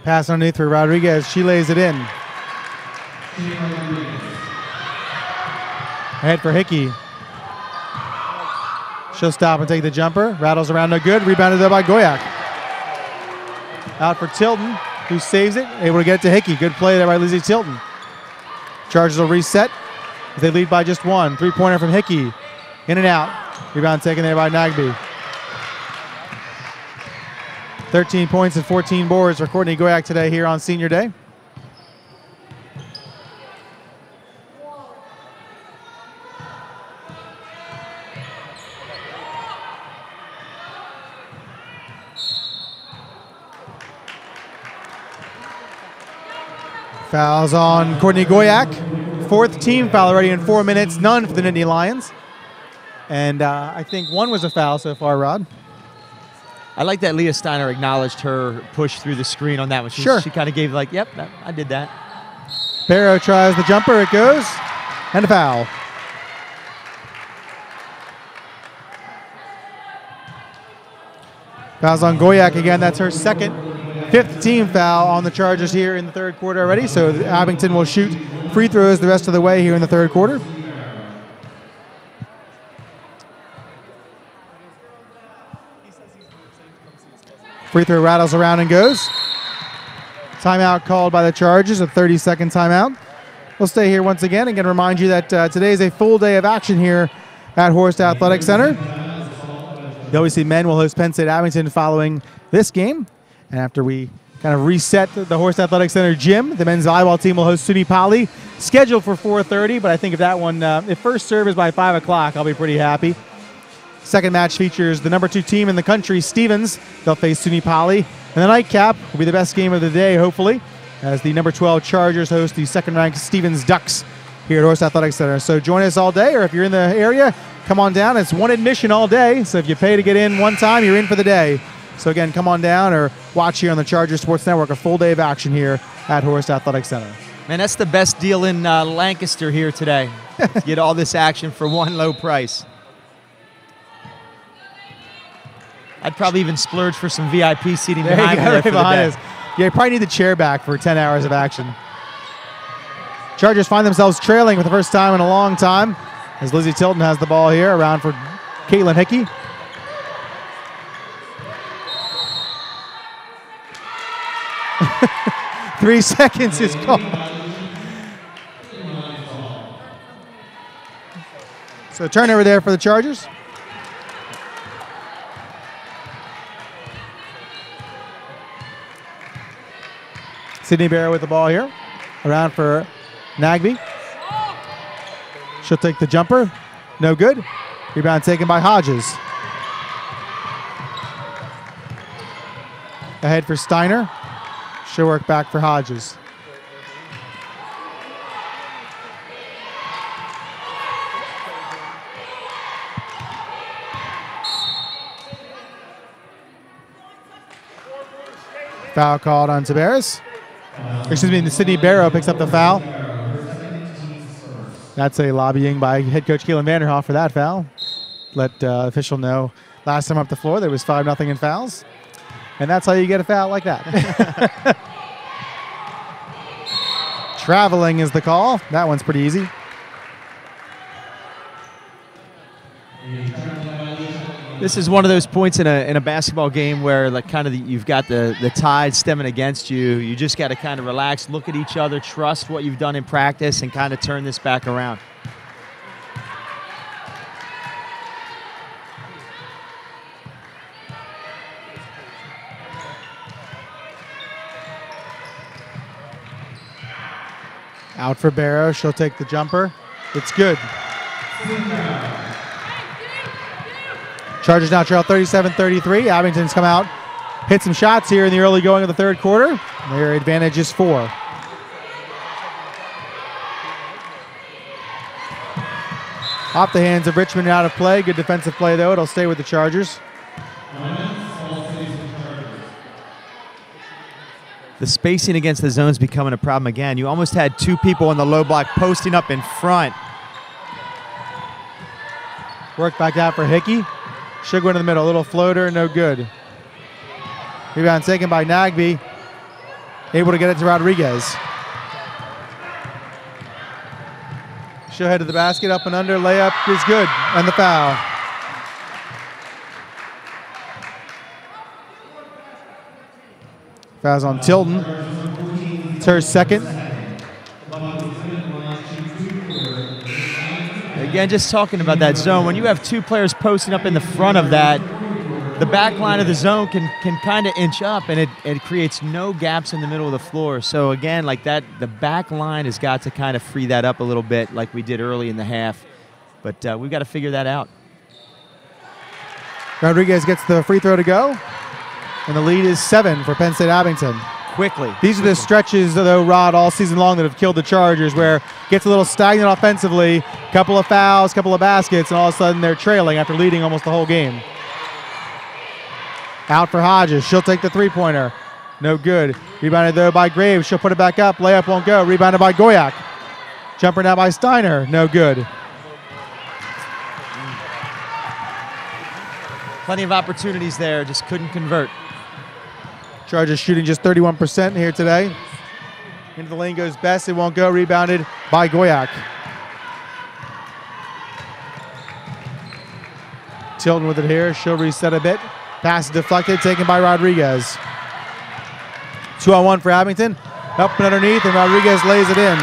Pass underneath for Rodriguez. She lays it in. Ahead for Hickey. She'll stop and take the jumper. Rattles around, no good. Rebounded there by Goyak. Out for Tilton, who saves it. Able to get it to Hickey. Good play there by Lizzie Tilton. Chargers will reset as they lead by just one. Three-pointer from Hickey. In and out. Rebound taken there by Nagby. 13 points and 14 boards for Courtney Goyak today here on Senior Day. Fouls on Courtney Goyak. Fourth team foul already in 4 minutes. None for the Nittany Lions. And I think one was a foul so far, Rod. I like that Leah Steiner acknowledged her push through the screen on that one. Sure. She kind of gave like, yep, I did that. Barrow tries the jumper. It goes. And a foul. Fouls on Goyak again. That's her second. Fifth team foul on the Chargers here in the third quarter already. So Abington will shoot free throws the rest of the way here in the third quarter. Free throw rattles around and goes. Timeout called by the Chargers, a 30-second timeout. We'll stay here once again. Again, remind you that today is a full day of action here at Horst Athletic Center. The OEC men will host Penn State Abington following this game. And after we kind of reset the Horst Athletic Center gym, the men's volleyball team will host SUNY Poly, scheduled for 4:30. But I think if that one, if first serve is by 5 o'clock, I'll be pretty happy. Second match features the number 2 team in the country, Stevens. They'll face SUNY Poly. And the nightcap will be the best game of the day, hopefully, as the number 12 Chargers host the second-ranked Stevens Ducks here at Horst Athletic Center. So join us all day, or if you're in the area, come on down. It's one admission all day, so if you pay to get in one time, you're in for the day. So again, come on down or watch here on the Chargers Sports Network, a full day of action here at Horst Athletic Center. Man, that's the best deal in Lancaster here today. Get all this action for one low price. I'd probably even splurge for some VIP seating behind me there for the day. Yeah, you probably need the chair back for 10 hours of action. Chargers find themselves trailing for the first time in a long time as Lizzie Tilton has the ball here, around for Caitlin Hickey. Three seconds is called. So turnover there for the Chargers. Sydney Barrow with the ball here. Around for Nagby. She'll take the jumper. No good. Rebound taken by Hodges. Ahead for Steiner. She'll work back for Hodges. Foul called on Tabarez. Excuse me, Sydney Barrow picks up the foul. That's a lobbying by head coach Keelan Vanderhoff for that foul. let official know last time up the floor there was 5-0 in fouls. And that's how you get a foul like that. Traveling is the call. That one's pretty easy. This is one of those points in a basketball game where like kind of you've got the tide stemming against you. You just got to kind of relax, look at each other, trust what you've done in practice, and kind of turn this back around. Out for Barrow. She'll take the jumper. It's good. Chargers now trail 37-33. Abington's come out, hit some shots here in the early going of the third quarter. Their advantage is 4. Off the hands of Richmond, out of play. Good defensive play, though. It'll stay with the Chargers. The spacing against the zone's becoming a problem again. You almost had 2 people on the low block posting up in front. Work back out for Hickey. Should go in the middle. A little floater, no good. Rebound taken by Nagby. Able to get it to Rodriguez. She'll head to the basket, up and under. Layup is good, and the foul. Foul's on Tilden. It's her second. Again, just talking about that zone, when you have 2 players posting up in the front of that, the back line of the zone can kind of inch up, and it creates no gaps in the middle of the floor. So again, like that, the back line has got to kind of free that up a little bit like we did early in the half. But we've got to figure that out. Rodriguez gets the free throw to go, and the lead is 7 for Penn State Abington. Quickly. These are the stretches, though, Rod, all season long that have killed the Chargers, where it gets a little stagnant offensively, couple of fouls, couple of baskets, and all of a sudden they're trailing after leading almost the whole game. Out for Hodges. She'll take the three-pointer. No good. Rebounded, though, by Graves. She'll put it back up. Layup won't go. Rebounded by Goyak. Jumper now by Steiner. No good. Plenty of opportunities there, just couldn't convert. Chargers shooting just 31% here today. Into the lane goes Best. It won't go. Rebounded by Goyak. Tilton with it here. She'll reset a bit. Pass is deflected, taken by Rodriguez. 2-on-1 for Abington. Up and underneath, and Rodriguez lays it in.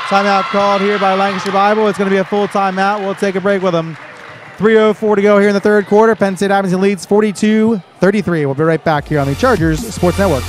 Timeout called here by Lancaster Bible. It's going to be a full timeout. We'll take a break with them. 3:04 to go here in the third quarter. Penn State Abington leads 42-33. We'll be right back here on the Chargers Sports Network.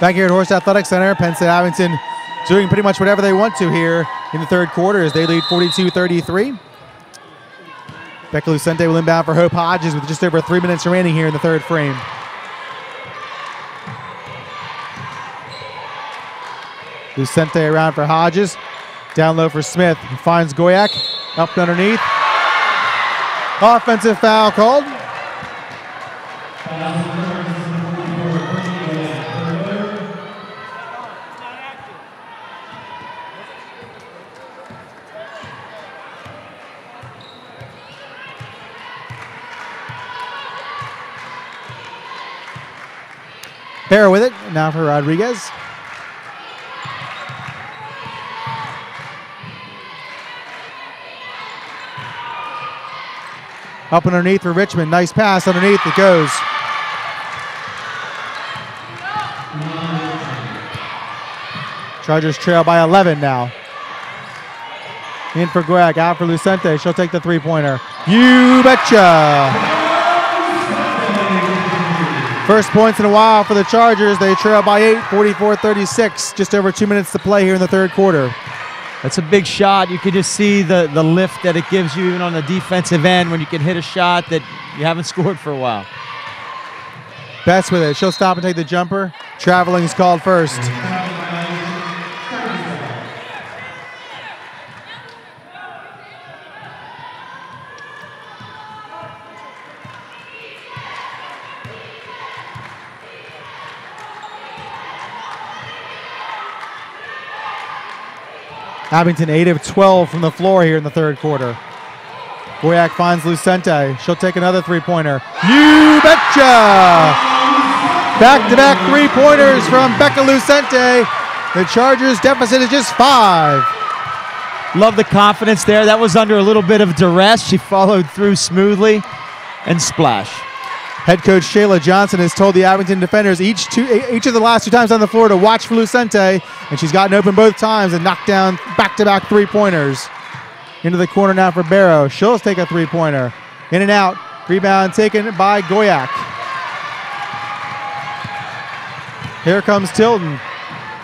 Back here at Horse Athletic Center, Penn State Abington doing pretty much whatever they want to here in the third quarter as they lead 42-33. Becca Lucente will inbound for Hope Hodges with just over 3 minutes remaining here in the third frame. Lucente around for Hodges. Down low for Smith. He finds Goyak. Up and underneath. Offensive foul called. Barrow with it. Now for Rodriguez. Up underneath for Richmond. Nice pass underneath. It goes. Chargers trail by 11 now. In for Greg. Out for Lucente. She'll take the three-pointer. You betcha! First points in a while for the Chargers. They trail by 8, 44-36. Just over 2 minutes to play here in the third quarter. That's a big shot. You can just see the lift that it gives you even on the defensive end when you can hit a shot that you haven't scored for a while. Best with it. She'll stop and take the jumper. Traveling is called first. Abington 8 of 12 from the floor here in the third quarter. Goyak finds Lucente. She'll take another three-pointer. You betcha! Back-to-back three-pointers from Becca Lucente. The Chargers' deficit is just 5. Love the confidence there. That was under a little bit of duress. She followed through smoothly and splash. Head coach Shayla Johnson has told the Abington defenders each of the last 2 times on the floor to watch for Lucente, and she's gotten open both times and knocked down back-to-back three-pointers. Into the corner now for Barrow. She'll take a three-pointer. In and out. Rebound taken by Goyak. Here comes Tilton.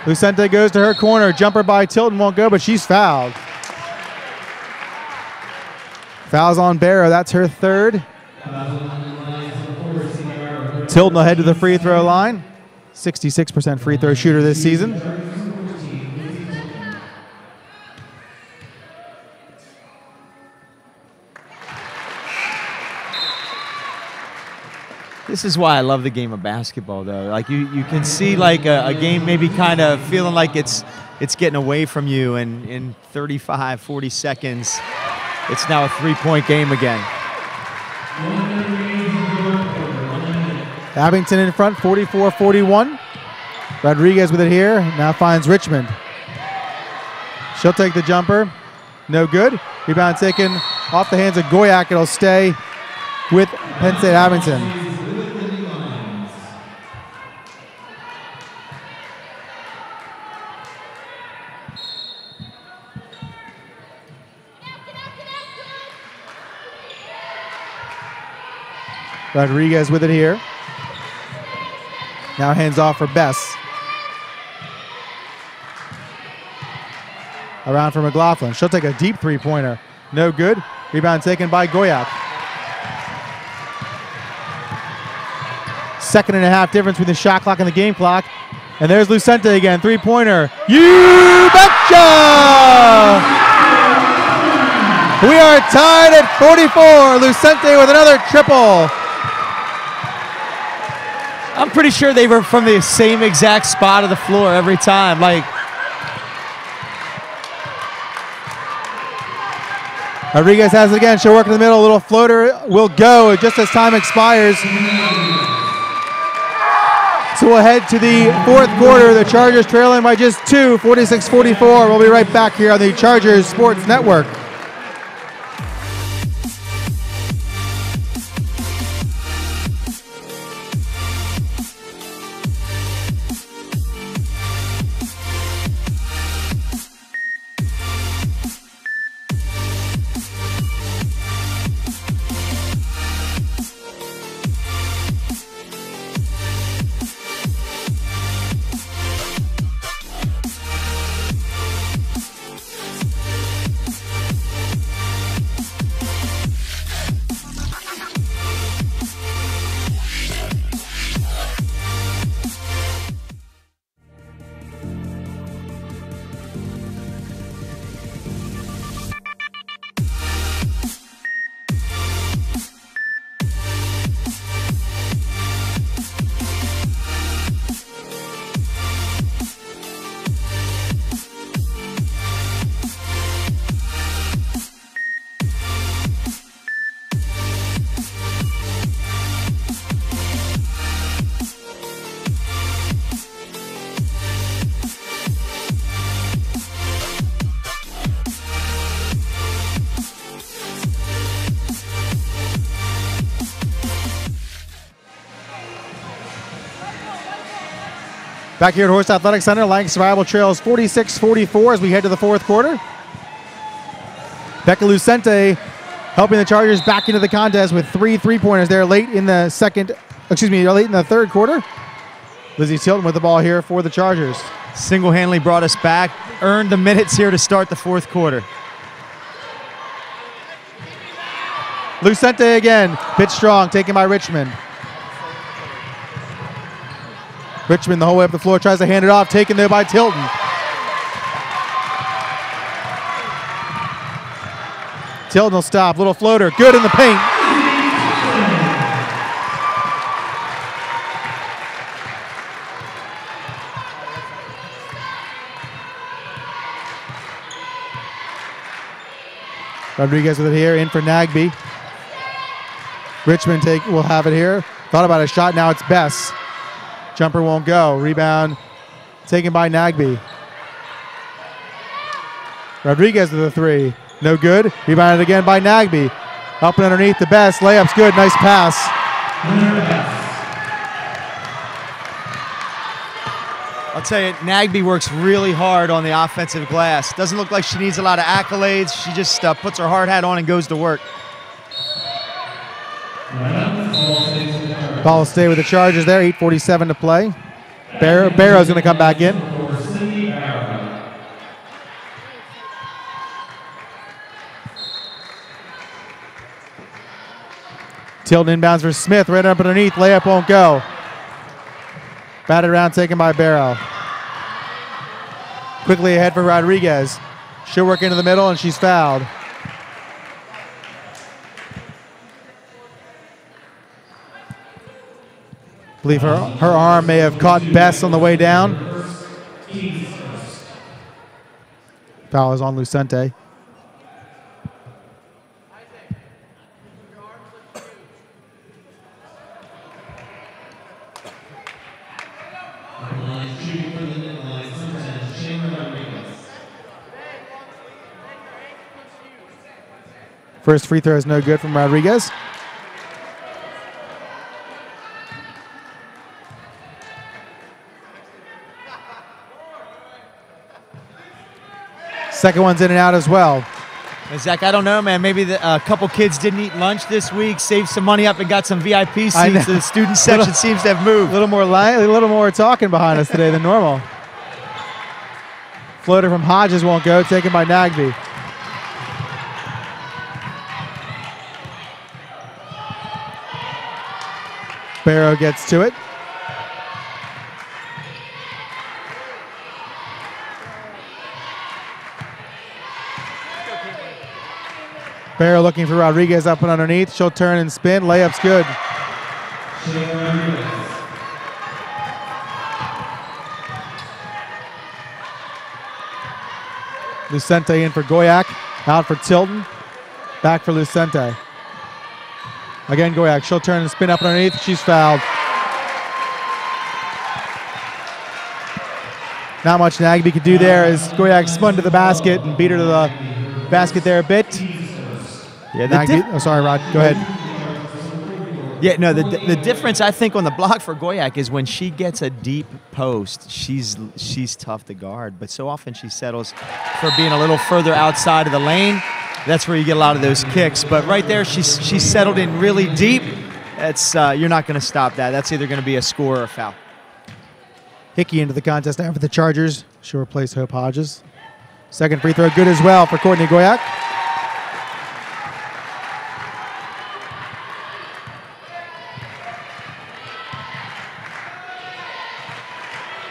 Lucente goes to her corner. Jumper by Tilton won't go, but she's fouled. Fouls on Barrow. That's her third. Tilton will head to the free throw line. 66% free throw shooter this season. This is why I love the game of basketball, though. Like you can see like a game maybe kind of feeling like it's getting away from you, and in 35, 40 seconds, it's now a three-point game again. Abington in front, 44-41. Rodriguez with it here. Now finds Richmond. She'll take the jumper. No good. Rebound taken off the hands of Goyak. It'll stay with Penn State Abington. Rodriguez with it here. Now hands off for Bess. Around for McLaughlin. She'll take a deep three-pointer. No good. Rebound taken by Goyak. 2.5 difference between the shot clock and the game clock. And there's Lucente again. Three-pointer. You betcha! We are tied at 44. Lucente with another triple. I'm pretty sure they were from the same exact spot of the floor every time. Like, Rodriguez has it again. She'll work in the middle. A little floater will go just as time expires. So we'll head to the fourth quarter. The Chargers trailing by just 2, 46-44. We'll be right back here on the Chargers Sports Network. Back here at Horse Athletic Center, Lancaster Survival trails 46-44 as we head to the fourth quarter. Becca Lucente helping the Chargers back into the contest with 3 3-pointers there late in the third quarter. Lizzie Tilton with the ball here for the Chargers. Single-handedly brought us back, earned the minutes here to start the fourth quarter. Lucente again, pitch strong, taken by Richmond. Richmond the whole way up the floor, tries to hand it off, taken there by Tilton. Tilton will stop, little floater, good in the paint. Rodriguez with it here, in for Nagby. Richmond will have it here. Thought about a shot, now it's Bess. Jumper won't go. Rebound taken by Nagby. Rodriguez with the 3. No good. Rebounded again by Nagby. Up and underneath the Bess. Layup's good. Nice pass. I'll tell you, Nagby works really hard on the offensive glass. Doesn't look like she needs a lot of accolades. She just puts her hard hat on and goes to work. Ball will stay with the Chargers there. 8:47 to play. Barrow's going to come back in. Tilton inbounds for Smith. Right up underneath. Layup won't go. Batted around, taken by Barrow. Quickly ahead for Rodriguez. She'll work into the middle, and she's fouled. I believe her arm may have caught Bess on the way down. Foul is on Lucente. First free throw is no good from Rodriguez. Second one's in and out as well. And Zach, I don't know, man. Maybe a couple kids didn't eat lunch this week, saved some money up and got some VIP seats. The student section seems to have moved. A little more talking behind us today than normal. Floater from Hodges won't go, taken by Nagby. Barrow gets to it. Barrow looking for Rodriguez up and underneath. She'll turn and spin. Layup's good. Lucente in for Goyak. Out for Tilton. Back for Lucente. Again, Goyak. She'll turn and spin up and underneath. She's fouled. Not much Nagby could do there as Goyak spun to the basket and beat her to the basket there a bit. Yeah, sorry, Rod. Go ahead. Yeah, no, the difference I think on the block for Goyak is when she gets a deep post, she's tough to guard. But so often she settles for being a little further outside of the lane. That's where you get a lot of those kicks. But right there, she's settled in really deep. That's you're not going to stop that. That's either going to be a score or a foul. Hickey into the contest now for the Chargers. She'll replace Hope Hodges. Second free throw good as well for Courtney Goyak.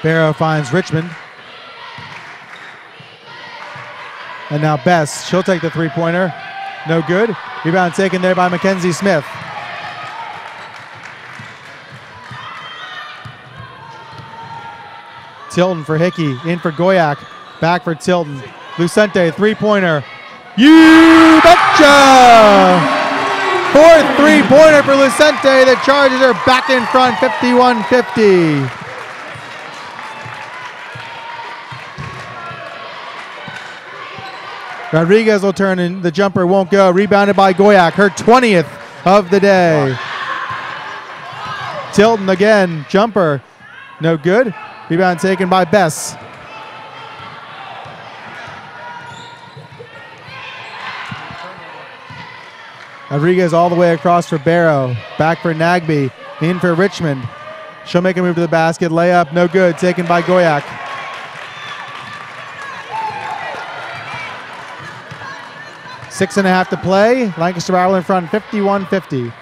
Barrow finds Richmond. And now Bess. She'll take the three-pointer. No good. Rebound taken there by Mackenzie Smith. Tilton for Hickey. In for Goyak. Back for Tilton. Lucente, three-pointer. You betcha! Fourth three-pointer for Lucente. The Chargers are back in front, 51-50. Rodriguez will turn and the jumper won't go. Rebounded by Goyak, her 20th of the day. Tilton again, jumper, no good. Rebound taken by Bess. Rodriguez all the way across for Barrow. Back for Nagby. In for Richmond. She'll make a move to the basket. Layup, no good. Taken by Goyak. Six and a half to play. Lancaster Barrel in front, 51-50.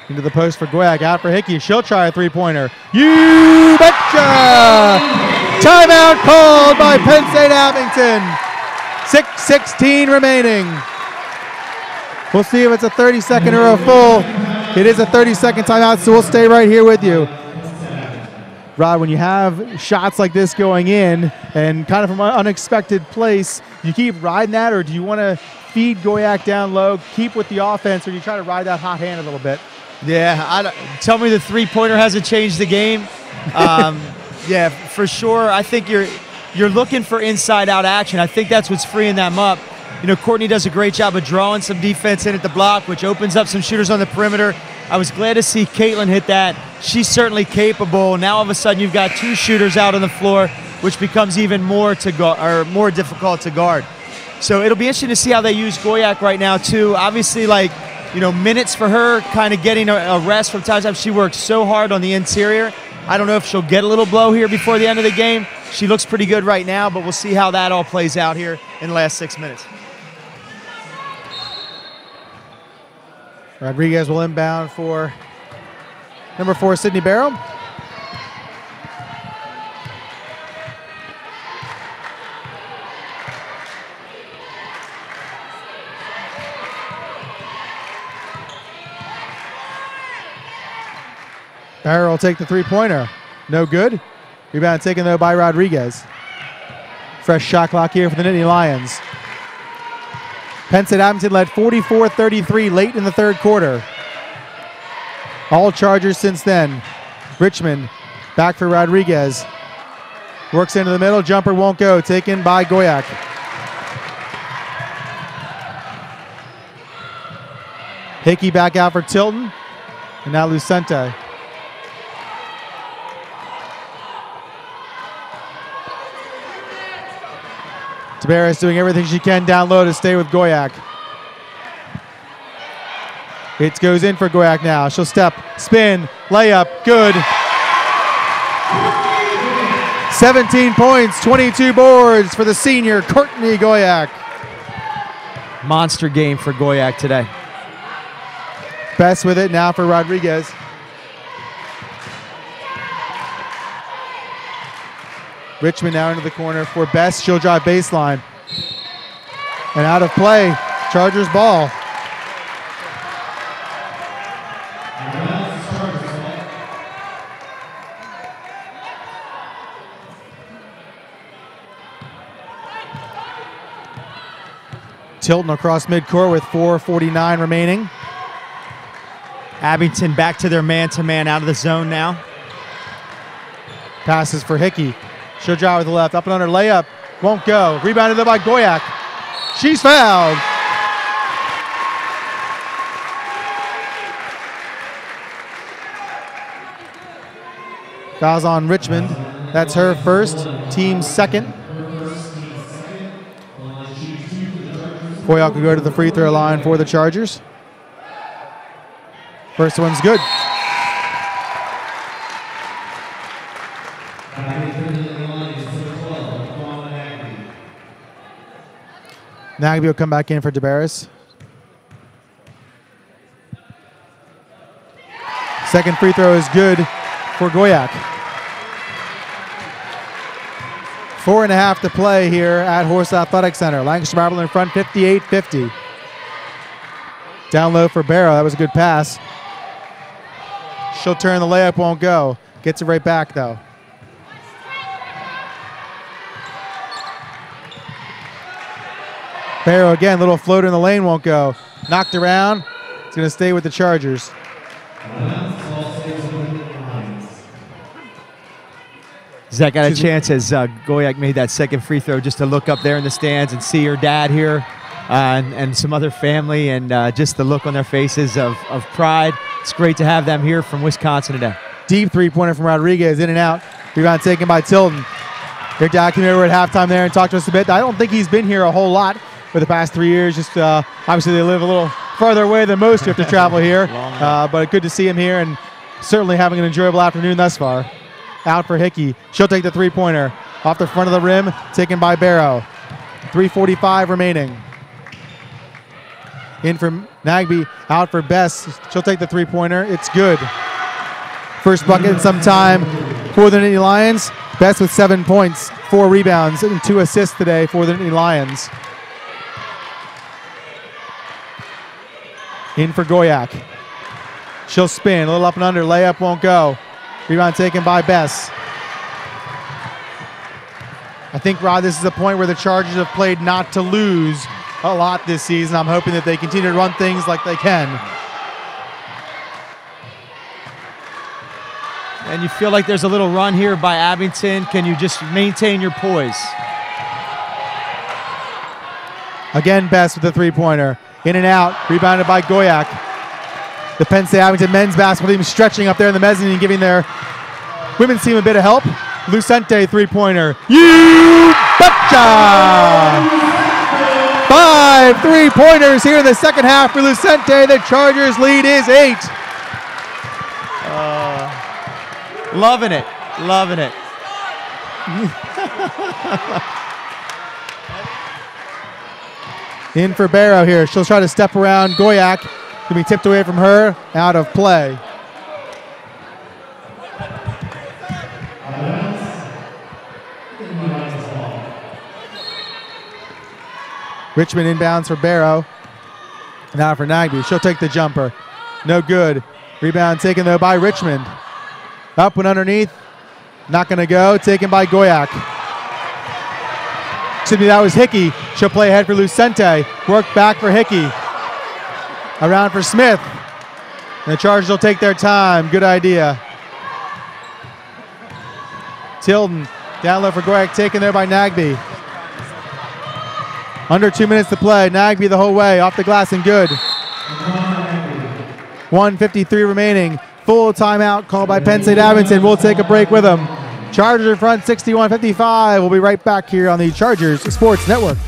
Into the post for Goyak. Out for Hickey. She'll try a three-pointer. You betcha! Timeout called by Penn State Abington. 6:16 remaining. We'll see if it's a 30-second or a full. It is a 30-second timeout, so we'll stay right here with you. Rod, when you have shots like this going in and kind of from an unexpected place, you keep riding that, or do you want to feed Goyak down low, keep with the offense, or do you try to ride that hot hand a little bit? Yeah, tell me the three-pointer hasn't changed the game. Yeah, for sure. I think you're looking for inside-out action. I think that's what's freeing them up. You know, Courtney does a great job of drawing some defense in at the block, which opens up some shooters on the perimeter. I was glad to see Caitlin hit that. She's certainly capable. Now all of a sudden you've got two shooters out on the floor, which becomes even more more difficult to guard. So it'll be interesting to see how they use Goyak right now too. Obviously, minutes for her, kind of getting a rest from time to time. She works so hard on the interior. I don't know if she'll get a little blow here before the end of the game. She looks pretty good right now, but we'll see how that all plays out here in the last 6 minutes. Rodriguez will inbound for number 4, Sydney Barrow. Barrow will take the three-pointer. No good. Rebound taken, though, by Rodriguez. Fresh shot clock here for the Nittany Lions. Penn State Abington led 44-33 late in the third quarter. All Chargers since then. Richmond back for Rodriguez. Works into the middle. Jumper won't go. Taken by Goyak. Hickey back out for Tilton. And now Lucente. Tabaris doing everything she can down low to stay with Goyak. It goes in for Goyak now. She'll step, spin, layup, good. 17 points, 22 boards for the senior, Courtney Goyak. Monster game for Goyak today. Best with it now for Rodriguez. Richmond now into the corner for Best. She'll drive baseline. And out of play, Chargers ball. Tilton across midcourt with 4:49 remaining. Abington back to their man-to-man out of the zone now. Passes for Hickey. She'll drive with the left, up and under layup. Won't go. Rebounded there by Goyak. She's fouled. Fouls on Richmond. That's her first, team second. Goyak will go to the free throw line for the Chargers. First one's good. Nagby will come back in for Tabaris. Second free throw is good for Goyak. 4.5 to play here at Horse Athletic Center. Lancaster Marble in front, 58-50. Down low for Barrow. That was a good pass. She'll turn, the layup won't go. Gets it right back, though. Barrow again, little floater in the lane, won't go. Knocked around. It's going to stay with the Chargers. Zach got a chance as Goyak made that second free throw just to look up there in the stands and see her dad here and some other family, and just the look on their faces of pride. it's great to have them here from Wisconsin today. Deep three-pointer from Rodriguez, in and out. Rebound taken by Tilden. Their dad came over at halftime there and talked to us a bit. I don't think he's been here a whole lot for the past 3 years. Just obviously they live a little farther away than most. You have to travel here. But good to see him here and certainly having an enjoyable afternoon thus far. Out for Hickey. She'll take the three-pointer. Off the front of the rim, taken by Barrow. 3:45 remaining. In for Nagby, out for Bess. She'll take the three-pointer. It's good. First bucket in some time for the Nittany Lions. Bess with 7 points, 4 rebounds, and 2 assists today for the Nittany Lions. In for Goyak. She'll spin, a little up and under, layup won't go. Rebound taken by Bess. I think, Rod, this is a point where the Chargers have played not to lose a lot this season. I'm hoping that they continue to run things like they can. And you feel like there's a little run here by Abington. Can you just maintain your poise? Again, Bess with the three-pointer. In and out, rebounded by Goyak. The Penn State Abington men's basketball team stretching up there in the mezzanine, giving their women's team a bit of help. Lucente three-pointer. You betcha! 5 3-pointers here in the second half for Lucente. The Chargers lead is 8. Loving it. Loving it. In for Barrow here. She'll try to step around Goyak. Can be tipped away from her. Out of play. Richmond inbounds for Barrow. Now for Nagby. She'll take the jumper. No good. Rebound taken, though, by Richmond. Up and underneath. Not going to go. Taken by Goyak. Excuse me, that was Hickey. She'll play ahead for Lucente. Work back for Hickey. Around for Smith. And the Chargers will take their time. Good idea. Tilden. Down low for Goyak. Taken there by Nagby. Under 2 minutes to play. Nagby the whole way. Off the glass and good. 1:53 remaining. Full timeout called by Penn State Abington. We'll take a break with them. Chargers in front 61-55. We'll be right back here on the Chargers Sports Network.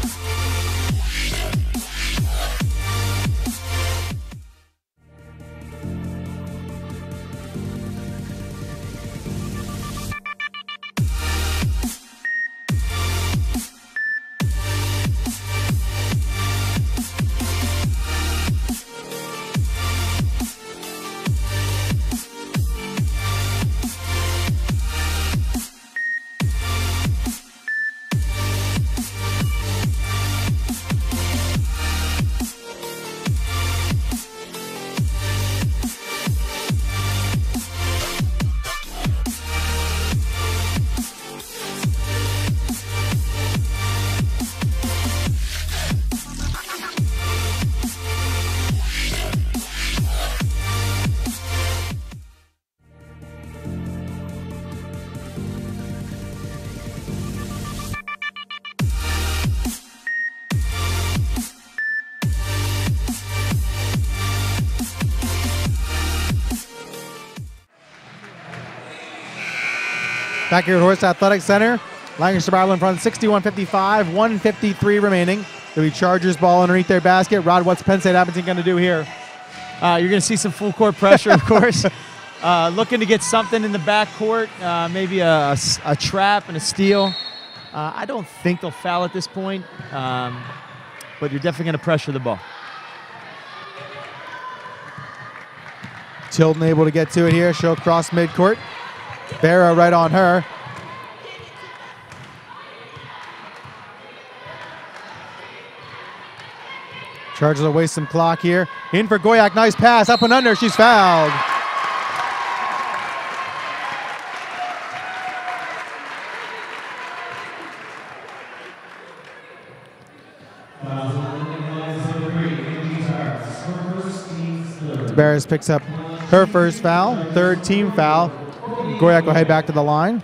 Back here at Horse Athletic Center. Lancaster Bible in front 61-55, 1:53 remaining. There'll be Chargers ball underneath their basket. Rod, what's Penn State Abington going to do here? You're going to see some full court pressure, of course. Looking to get something in the backcourt, maybe a trap and a steal. I don't think they'll foul at this point, but you're definitely going to pressure the ball. Tilden able to get to it here. She'll cross midcourt. Barrow right on her. Chargers will waste some clock here. In for Goyak. Nice pass. Up and under. She's fouled. Barrows picks up her first foul. Third team foul. Goyak will head back to the line.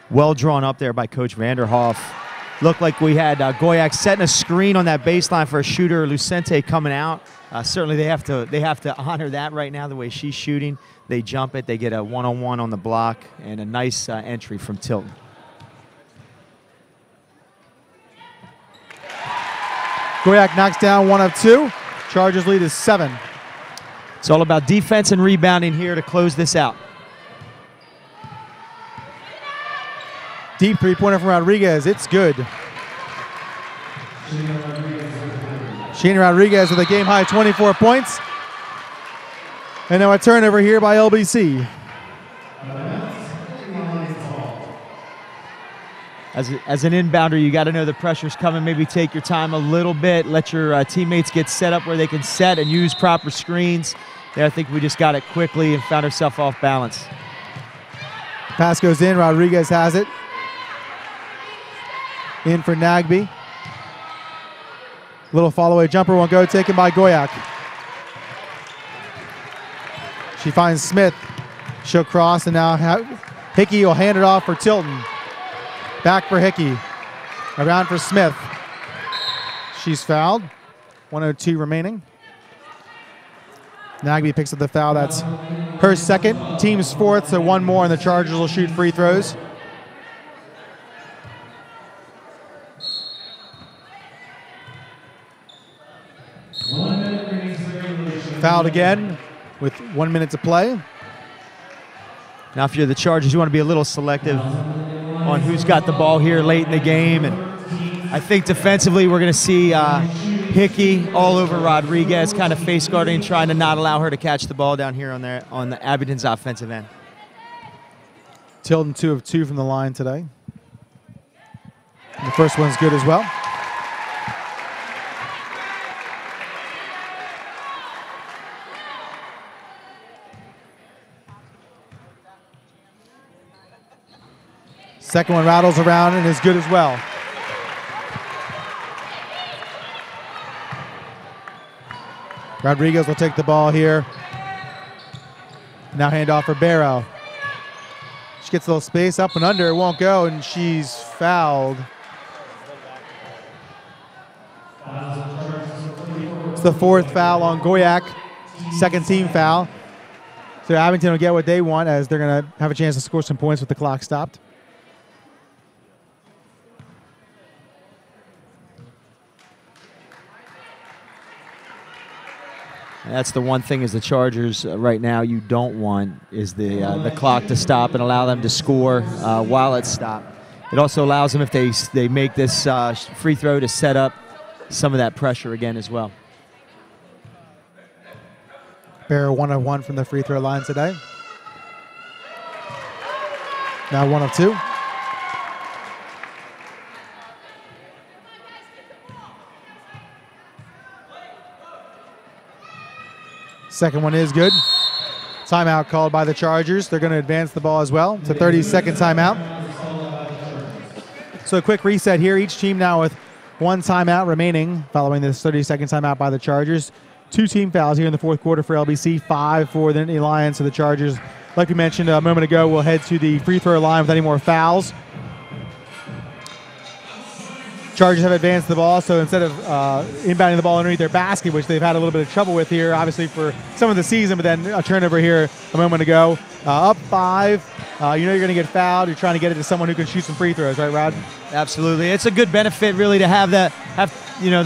Well drawn up there by Coach Vanderhoff. Looked like we had Goyak setting a screen on that baseline for a shooter. Lucente coming out. certainly they have to honor that right now, the way she's shooting. They jump it. They get a one-on-one on the block, and a nice entry from Tilton. Goyak knocks down 1 of 2. Chargers lead is 7. It's all about defense and rebounding here to close this out. Deep three-pointer from Rodriguez. It's good. Sheena Rodriguez with a game-high 24 points. And now a turnover here by LBC. As an inbounder, you got to know the pressure's coming. Maybe take your time a little bit. Let your teammates get set up where they can set and use proper screens. There, I think we just got it quickly and found ourselves off balance. Pass goes in. Rodriguez has it. In for Nagby. Little follow-away jumper won't go. Taken by Goyak. She finds Smith. She'll cross, and now Hickey will hand it off for Tilton. Back for Hickey. Around for Smith. She's fouled. 1:02 remaining. Nagby picks up the foul. That's her second. Team's fourth, so one more, and the Chargers will shoot free throws. Fouled again with 1 minute to play. Now, if you're the Chargers, you want to be a little selective on who's got the ball here late in the game. And I think defensively we're going to see Hickey all over Rodriguez, kind of face guarding, trying to not allow her to catch the ball down here on the Abington's offensive end. Tilton 2 of 2 from the line today. And the first one's good as well. Second one rattles around and is good as well. Rodriguez will take the ball here. Now hand off for Barrow. She gets a little space up and under. It won't go, and she's fouled. It's the fourth foul on Goyak. Second team foul. So Abington will get what they want, as they're going to have a chance to score some points with the clock stopped. And that's the one thing as the Chargers right now you don't want is the clock to stop and allow them to score while it's stopped. It also allows them, if they make this free throw, to set up some of that pressure again as well. Barrow 1 of 1 from the free throw line today. Now 1 of 2. Second one is good. Timeout called by the Chargers. They're going to advance the ball as well. It's a 30-second timeout. So a quick reset here. Each team now with 1 timeout remaining following this 30-second timeout by the Chargers. 2 team fouls here in the fourth quarter for LBC, 5 for the Nittany Lions. So the Chargers, like we mentioned a moment ago, will head to the free throw line with any more fouls. Chargers have advanced the ball, so instead of inbounding the ball underneath their basket, which they've had a little bit of trouble with here, obviously for some of the season, but then a turnover here a moment ago. Up 5, you know you're going to get fouled. You're trying to get it to someone who can shoot some free throws, right, Rod? Absolutely. It's a good benefit, really, to have the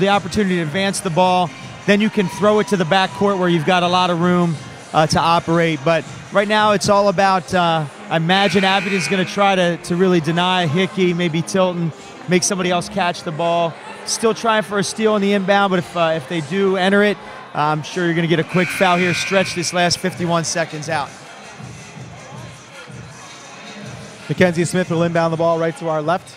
opportunity to advance the ball. Then you can throw it to the backcourt where you've got a lot of room to operate. But right now it's all about, I imagine Abington's going to try to really deny Hickey, maybe Tilton, make somebody else catch the ball. Still trying for a steal in the inbound, but if they do enter it, I'm sure you're going to get a quick foul here, stretch this last 51 seconds out. Mackenzie Smith will inbound the ball right to our left.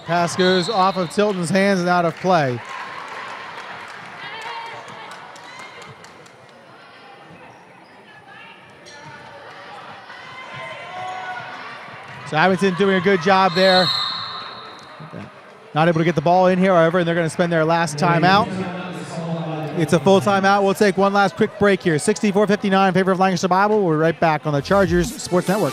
Pass goes off of Tilton's hands and out of play. So Abington doing a good job there. Not able to get the ball in here, however, and they're going to spend their last timeout. It's a full timeout. We'll take one last quick break here. 64-59 in favor of Lancaster Bible. We'll be right back on the Chargers Sports Network.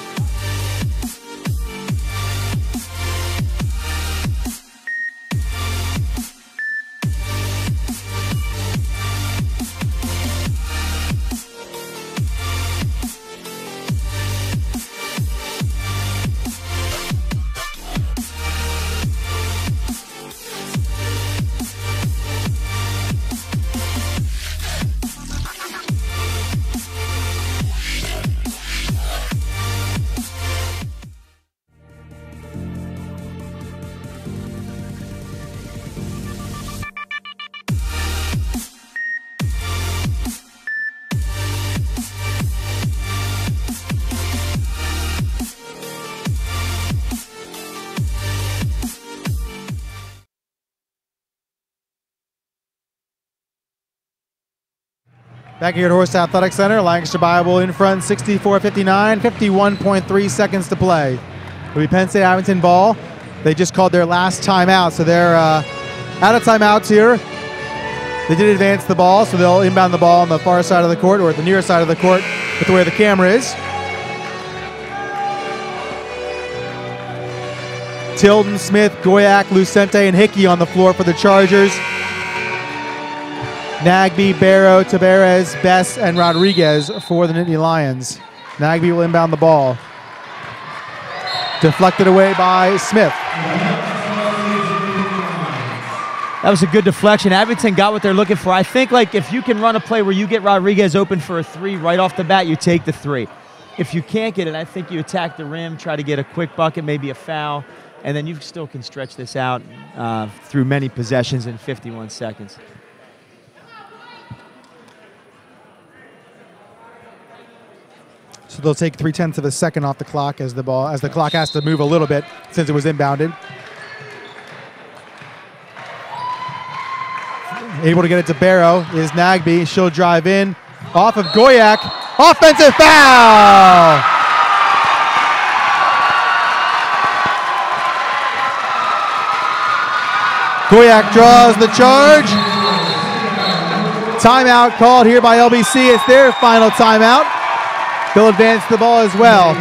Back here at Horse Athletic Center, Lancaster Bible in front, 64-59, 51.3 seconds to play. It'll be Penn State Abington ball. They just called their last timeout, so they're out of timeouts here. They did advance the ball, so they'll inbound the ball on the far side of the court, or at the near side of the court, with where the camera is. Tilden, Smith, Goyak, Lucente, and Hickey on the floor for the Chargers. Nagby, Barrow, Tabarez, Bess, and Rodriguez for the Nittany Lions. Nagby will inbound the ball. Deflected away by Smith. That was a good deflection. Abington got what they're looking for. I think like if you can run a play where you get Rodriguez open for a three right off the bat, you take the three. If you can't get it, I think you attack the rim, try to get a quick bucket, maybe a foul, and then you still can stretch this out through many possessions in 51 seconds. So they'll take 0.3 of a second off the clock as the clock has to move a little bit since it was inbounded. Able to get it to Barrow is Nagby. She'll drive in. Off of Goyak. Offensive foul! Goyak draws the charge. Timeout called here by LBC. It's their final timeout. They'll advance the ball as well.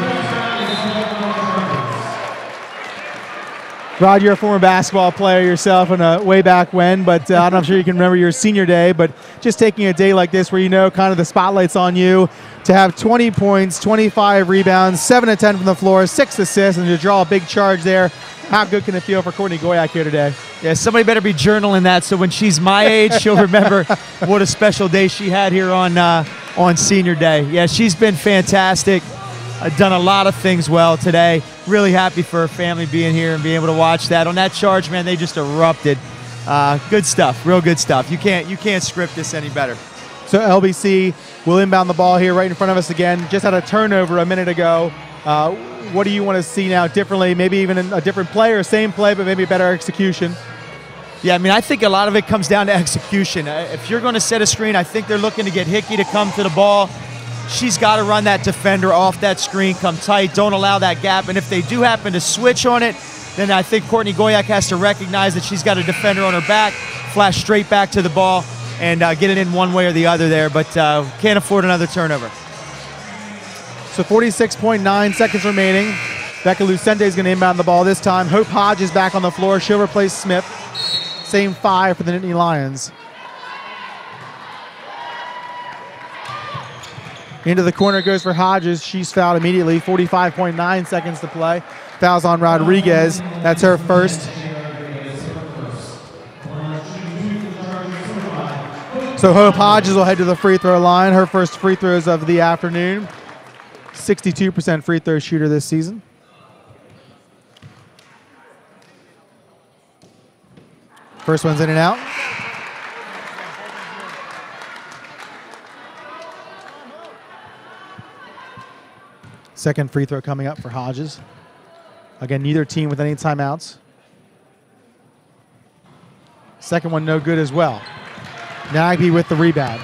Rod, you're a former basketball player yourself and way back when, but I'm not sure you can remember your senior day, but just taking a day like this where you know kind of the spotlight's on you, to have 20 points, 25 rebounds, 7 of 10 from the floor, 6 assists, and to draw a big charge there. How good can it feel for Courtney Goyak here today? Yeah, somebody better be journaling that so when she's my age, she'll remember what a special day she had here on senior day. Yeah, she's been fantastic. Done a lot of things well today. Really happy for her family being here and being able to watch that. On that charge, man, they just erupted. Good stuff, real good stuff. You can't script this any better. So LBC will inbound the ball here right in front of us again. Just had a turnover a minute ago. What do you want to see now differently? Maybe even a different play or same play, but maybe better execution. Yeah, I mean, I think a lot of it comes down to execution. If you're going to set a screen, I think they're looking to get Hickey to come to the ball. She's got to run that defender off that screen, come tight, don't allow that gap. And if they do happen to switch on it, then I think Courtney Goyak has to recognize that she's got a defender on her back, flash straight back to the ball, and get it in one way or the other there. But can't afford another turnover. So 46.9 seconds remaining. Becca Lucente is going to inbound the ball this time. Hope Hodge is back on the floor. She'll replace Smith. Same 5 for the Nittany Lions. Into the corner goes for Hodges. She's fouled immediately. 45.9 seconds to play. Fouls on Rodriguez. That's her first. So Hope Hodges will head to the free throw line. Her first free throws of the afternoon. 62% free throw shooter this season. First one's in and out. Second free throw coming up for Hodges. Again, neither team with any timeouts. Second one no good as well. Nagby with the rebound.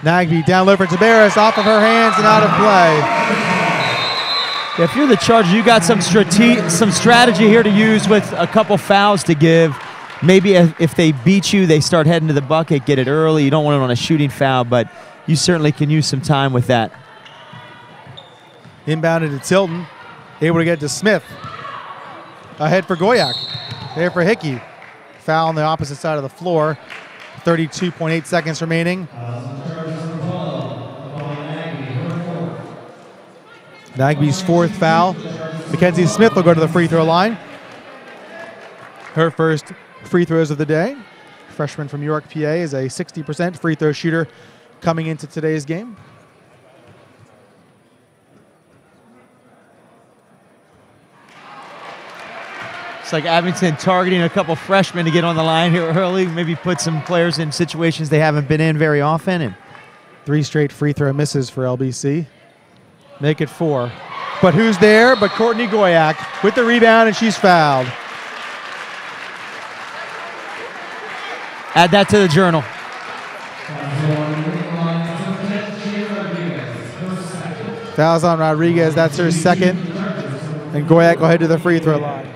Nagby down low for Tabarez, off of her hands and out of play. If you're the Chargers, you got some strategy here to use with a couple fouls to give. maybe if they beat you, they start heading to the bucket, get it early. You don't want it on a shooting foul, but you certainly can use some time with that. Inbounded to Tilton, able to get to Smith. Ahead for Goyak, there for Hickey. Foul on the opposite side of the floor. 32.8 seconds remaining. Nagby's fourth foul. Mackenzie Smith will go to the free throw line. Her first free throws of the day. Freshman from York, PA, is a 60% free throw shooter coming into today's game. It's like Abington targeting a couple freshmen to get on the line here early, maybe put some players in situations they haven't been in very often. And 3 straight free throw misses for LBC. Make it 4. But who's there but Courtney Goyak with the rebound, and she's fouled. Add that to the journal. Fouls on Rodriguez, that's her second. And Goyak will head to the free throw line.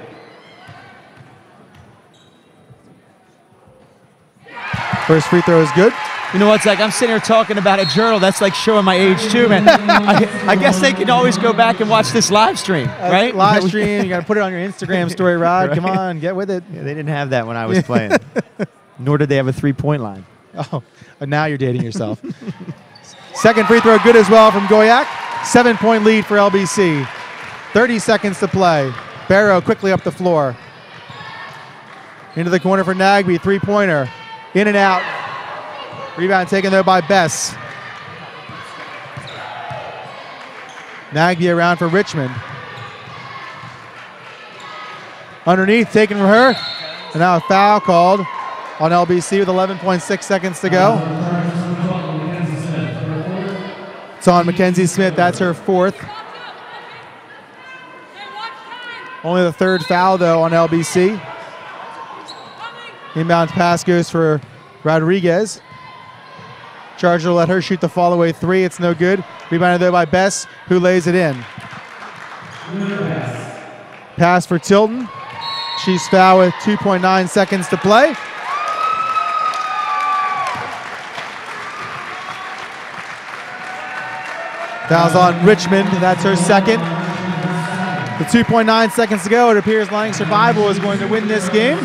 First free throw is good. You know what's like, I'm sitting here talking about a journal. That's like showing my age too, man. I guess they can always go back and watch this live stream, right? Live stream, you got to put it on your Instagram story, Rod. Right. Come on, get with it. Yeah, they didn't have that when I was playing. Nor did they have a 3-point line. Oh, now you're dating yourself. Second free throw good as well from Goyak. 7-point lead for LBC. 30 seconds to play. Barrow quickly up the floor. Into the corner for Nagby, 3-pointer. In and out. Rebound taken though by Bess. Nagby around for Richmond. Underneath, taken from her. And now a foul called on LBC with 11.6 seconds to go. It's on Mackenzie Smith. That's her fourth. Only the third foul, though, on LBC. Inbound pass goes for Rodriguez. Charger will let her shoot the fall-away 3. It's no good. Rebounded, though, by Bess, who lays it in. Pass for Tilton. She's fouled with 2.9 seconds to play. Fouls on Richmond. That's her second. With 2.9 seconds to go, it appears Lancaster Bible is going to win this game.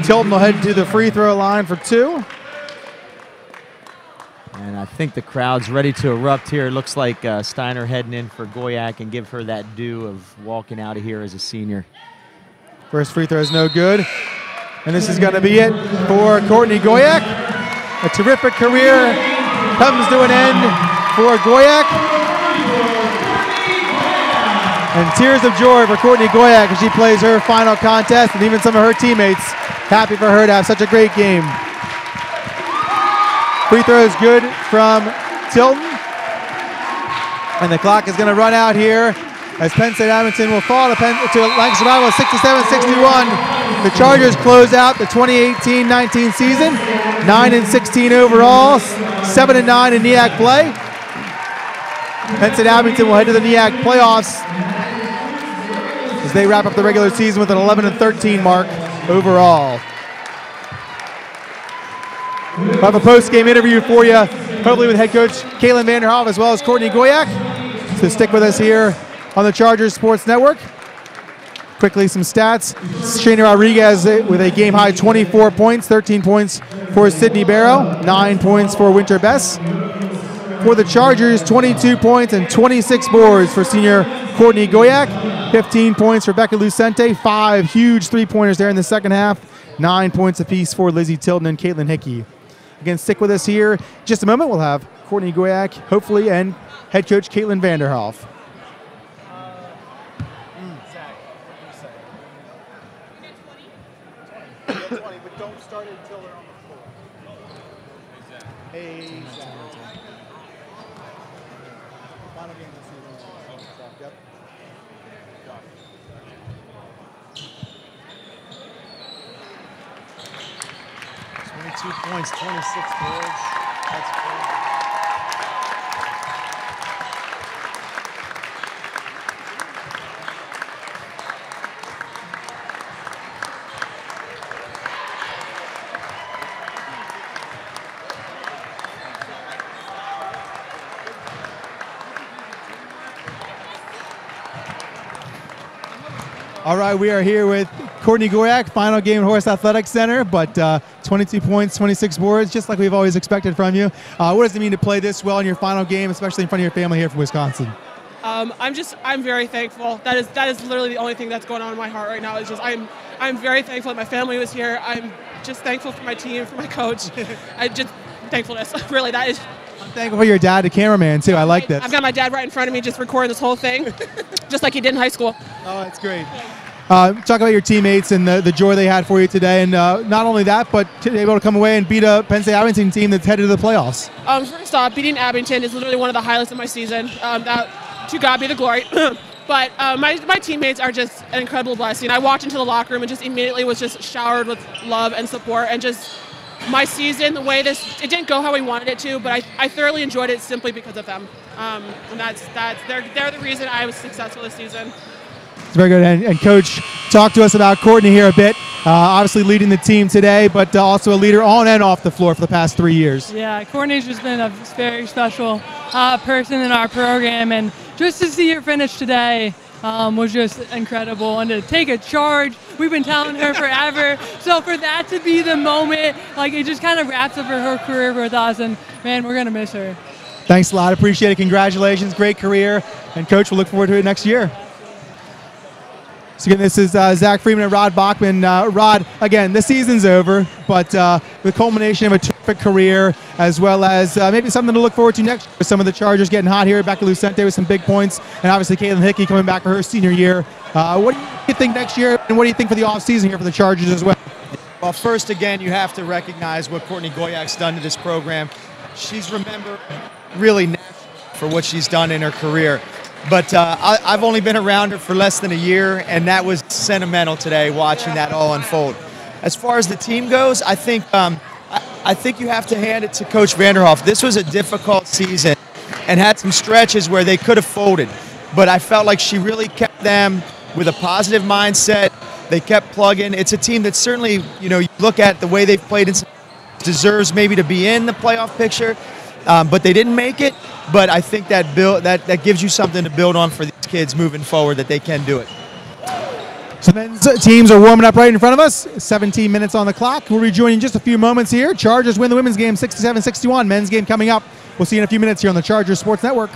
Tilton will head to the free throw line for 2. And I think the crowd's ready to erupt here. It looks like Steiner heading in for Goyak and give her that due of walking out of here as a senior. First free throw is no good. And this is going to be it for Courtney Goyak. A terrific career comes to an end for Goyak. And tears of joy for Courtney Goyak as she plays her final contest, and even some of her teammates happy for her to have such a great game. Free throw is good from Tilton. And the clock is going to run out here as Penn State Abington will fall to Lancaster Bible 67-61. The Chargers close out the 2018-19 season, 9-16 overall, 7-9 in NEAC play. Penn State Abington will head to the NEAC playoffs as they wrap up the regular season with an 11-13 mark overall. We'll have a post-game interview for you, hopefully with head coach Caitlin Vanderhoff as well as Courtney Goyak. So stick with us here on the Chargers Sports Network. Quickly, some stats. Shayna Rodriguez with a game-high 24 points, 13 points for Sydney Barrow, 9 points for Winter Bess. For the Chargers, 22 points and 26 boards for senior Courtney Goyak. 15 points for Becca Lucente. 5 huge three-pointers there in the second half. 9 points apiece for Lizzie Tilton and Caitlin Hickey. Again, stick with us here. Just a moment, we'll have Courtney Goyak, hopefully, and head coach Caitlin Vanderhoff. But don't start it until they're on the floor. Hey, final game this season. Yep. 22 points, 26 boards. That's crazy. All right, we are here with Courtney Goyak, final game at Horace Athletic Center, but 22 points, 26 boards, just like we've always expected from you. What does it mean to play this well in your final game, especially in front of your family here from Wisconsin? I'm very thankful. That is literally the only thing that's going on in my heart right now. Is just I'm very thankful that my family was here. I'm just thankful for my team, for my coach. Thankfulness. Really, that is. I'm thankful for your dad, the cameraman too. I like this. I've got my dad right in front of me, just recording this whole thing, just like he did in high school. Oh, that's great. Talk about your teammates and the joy they had for you today, and not only that, but to be able to come away and beat a Penn State Abington team that's headed to the playoffs. First off, beating Abington is literally one of the highlights of my season. To God be the glory. But my teammates are just an incredible blessing. I walked into the locker room and just immediately was just showered with love and support, and just my season, the way it didn't go how we wanted it to, but I thoroughly enjoyed it simply because of them. And they're the reason I was successful this season. It's very good. And Coach, talk to us about Courtney here a bit. Obviously leading the team today, but also a leader on and off the floor for the past 3 years. Yeah, Courtney's just been a very special person in our program, and just to see her finish today was just incredible. And to take a charge, we've been telling her forever. So for that to be the moment, like, it just kind of wraps up her career with us, and man, we're gonna miss her. Thanks a lot. Appreciate it. Congratulations. Great career. And Coach, we'll look forward to it next year. So again, this is Zach Freeman and Rod Bachman. Rod, again, the season's over, but the culmination of a terrific career, as well as maybe something to look forward to next year. Some of the Chargers getting hot here at Becca Lucente with some big points, and obviously Caitlin Hickey coming back for her senior year. What do you think next year, and what do you think for the offseason here for the Chargers as well? Well, first, again, you have to recognize what Courtney Goyak's done to this program. She's remembered really for what she's done in her career. But I've only been around her for less than a year, and that was sentimental today, watching that all unfold. As far as the team goes, I think you have to hand it to Coach Vanderhoff. This was a difficult season and had some stretches where they could have folded. But I felt like she really kept them with a positive mindset. They kept plugging. It's a team that certainly, you look at the way they've played, and deserves maybe to be in the playoff picture. But they didn't make it. But I think that gives you something to build on for these kids moving forward, that they can do it. So men's teams are warming up right in front of us. 17 minutes on the clock. We'll rejoin in just a few moments here. Chargers win the women's game 67-61. Men's game coming up. We'll see you in a few minutes here on the Chargers Sports Network.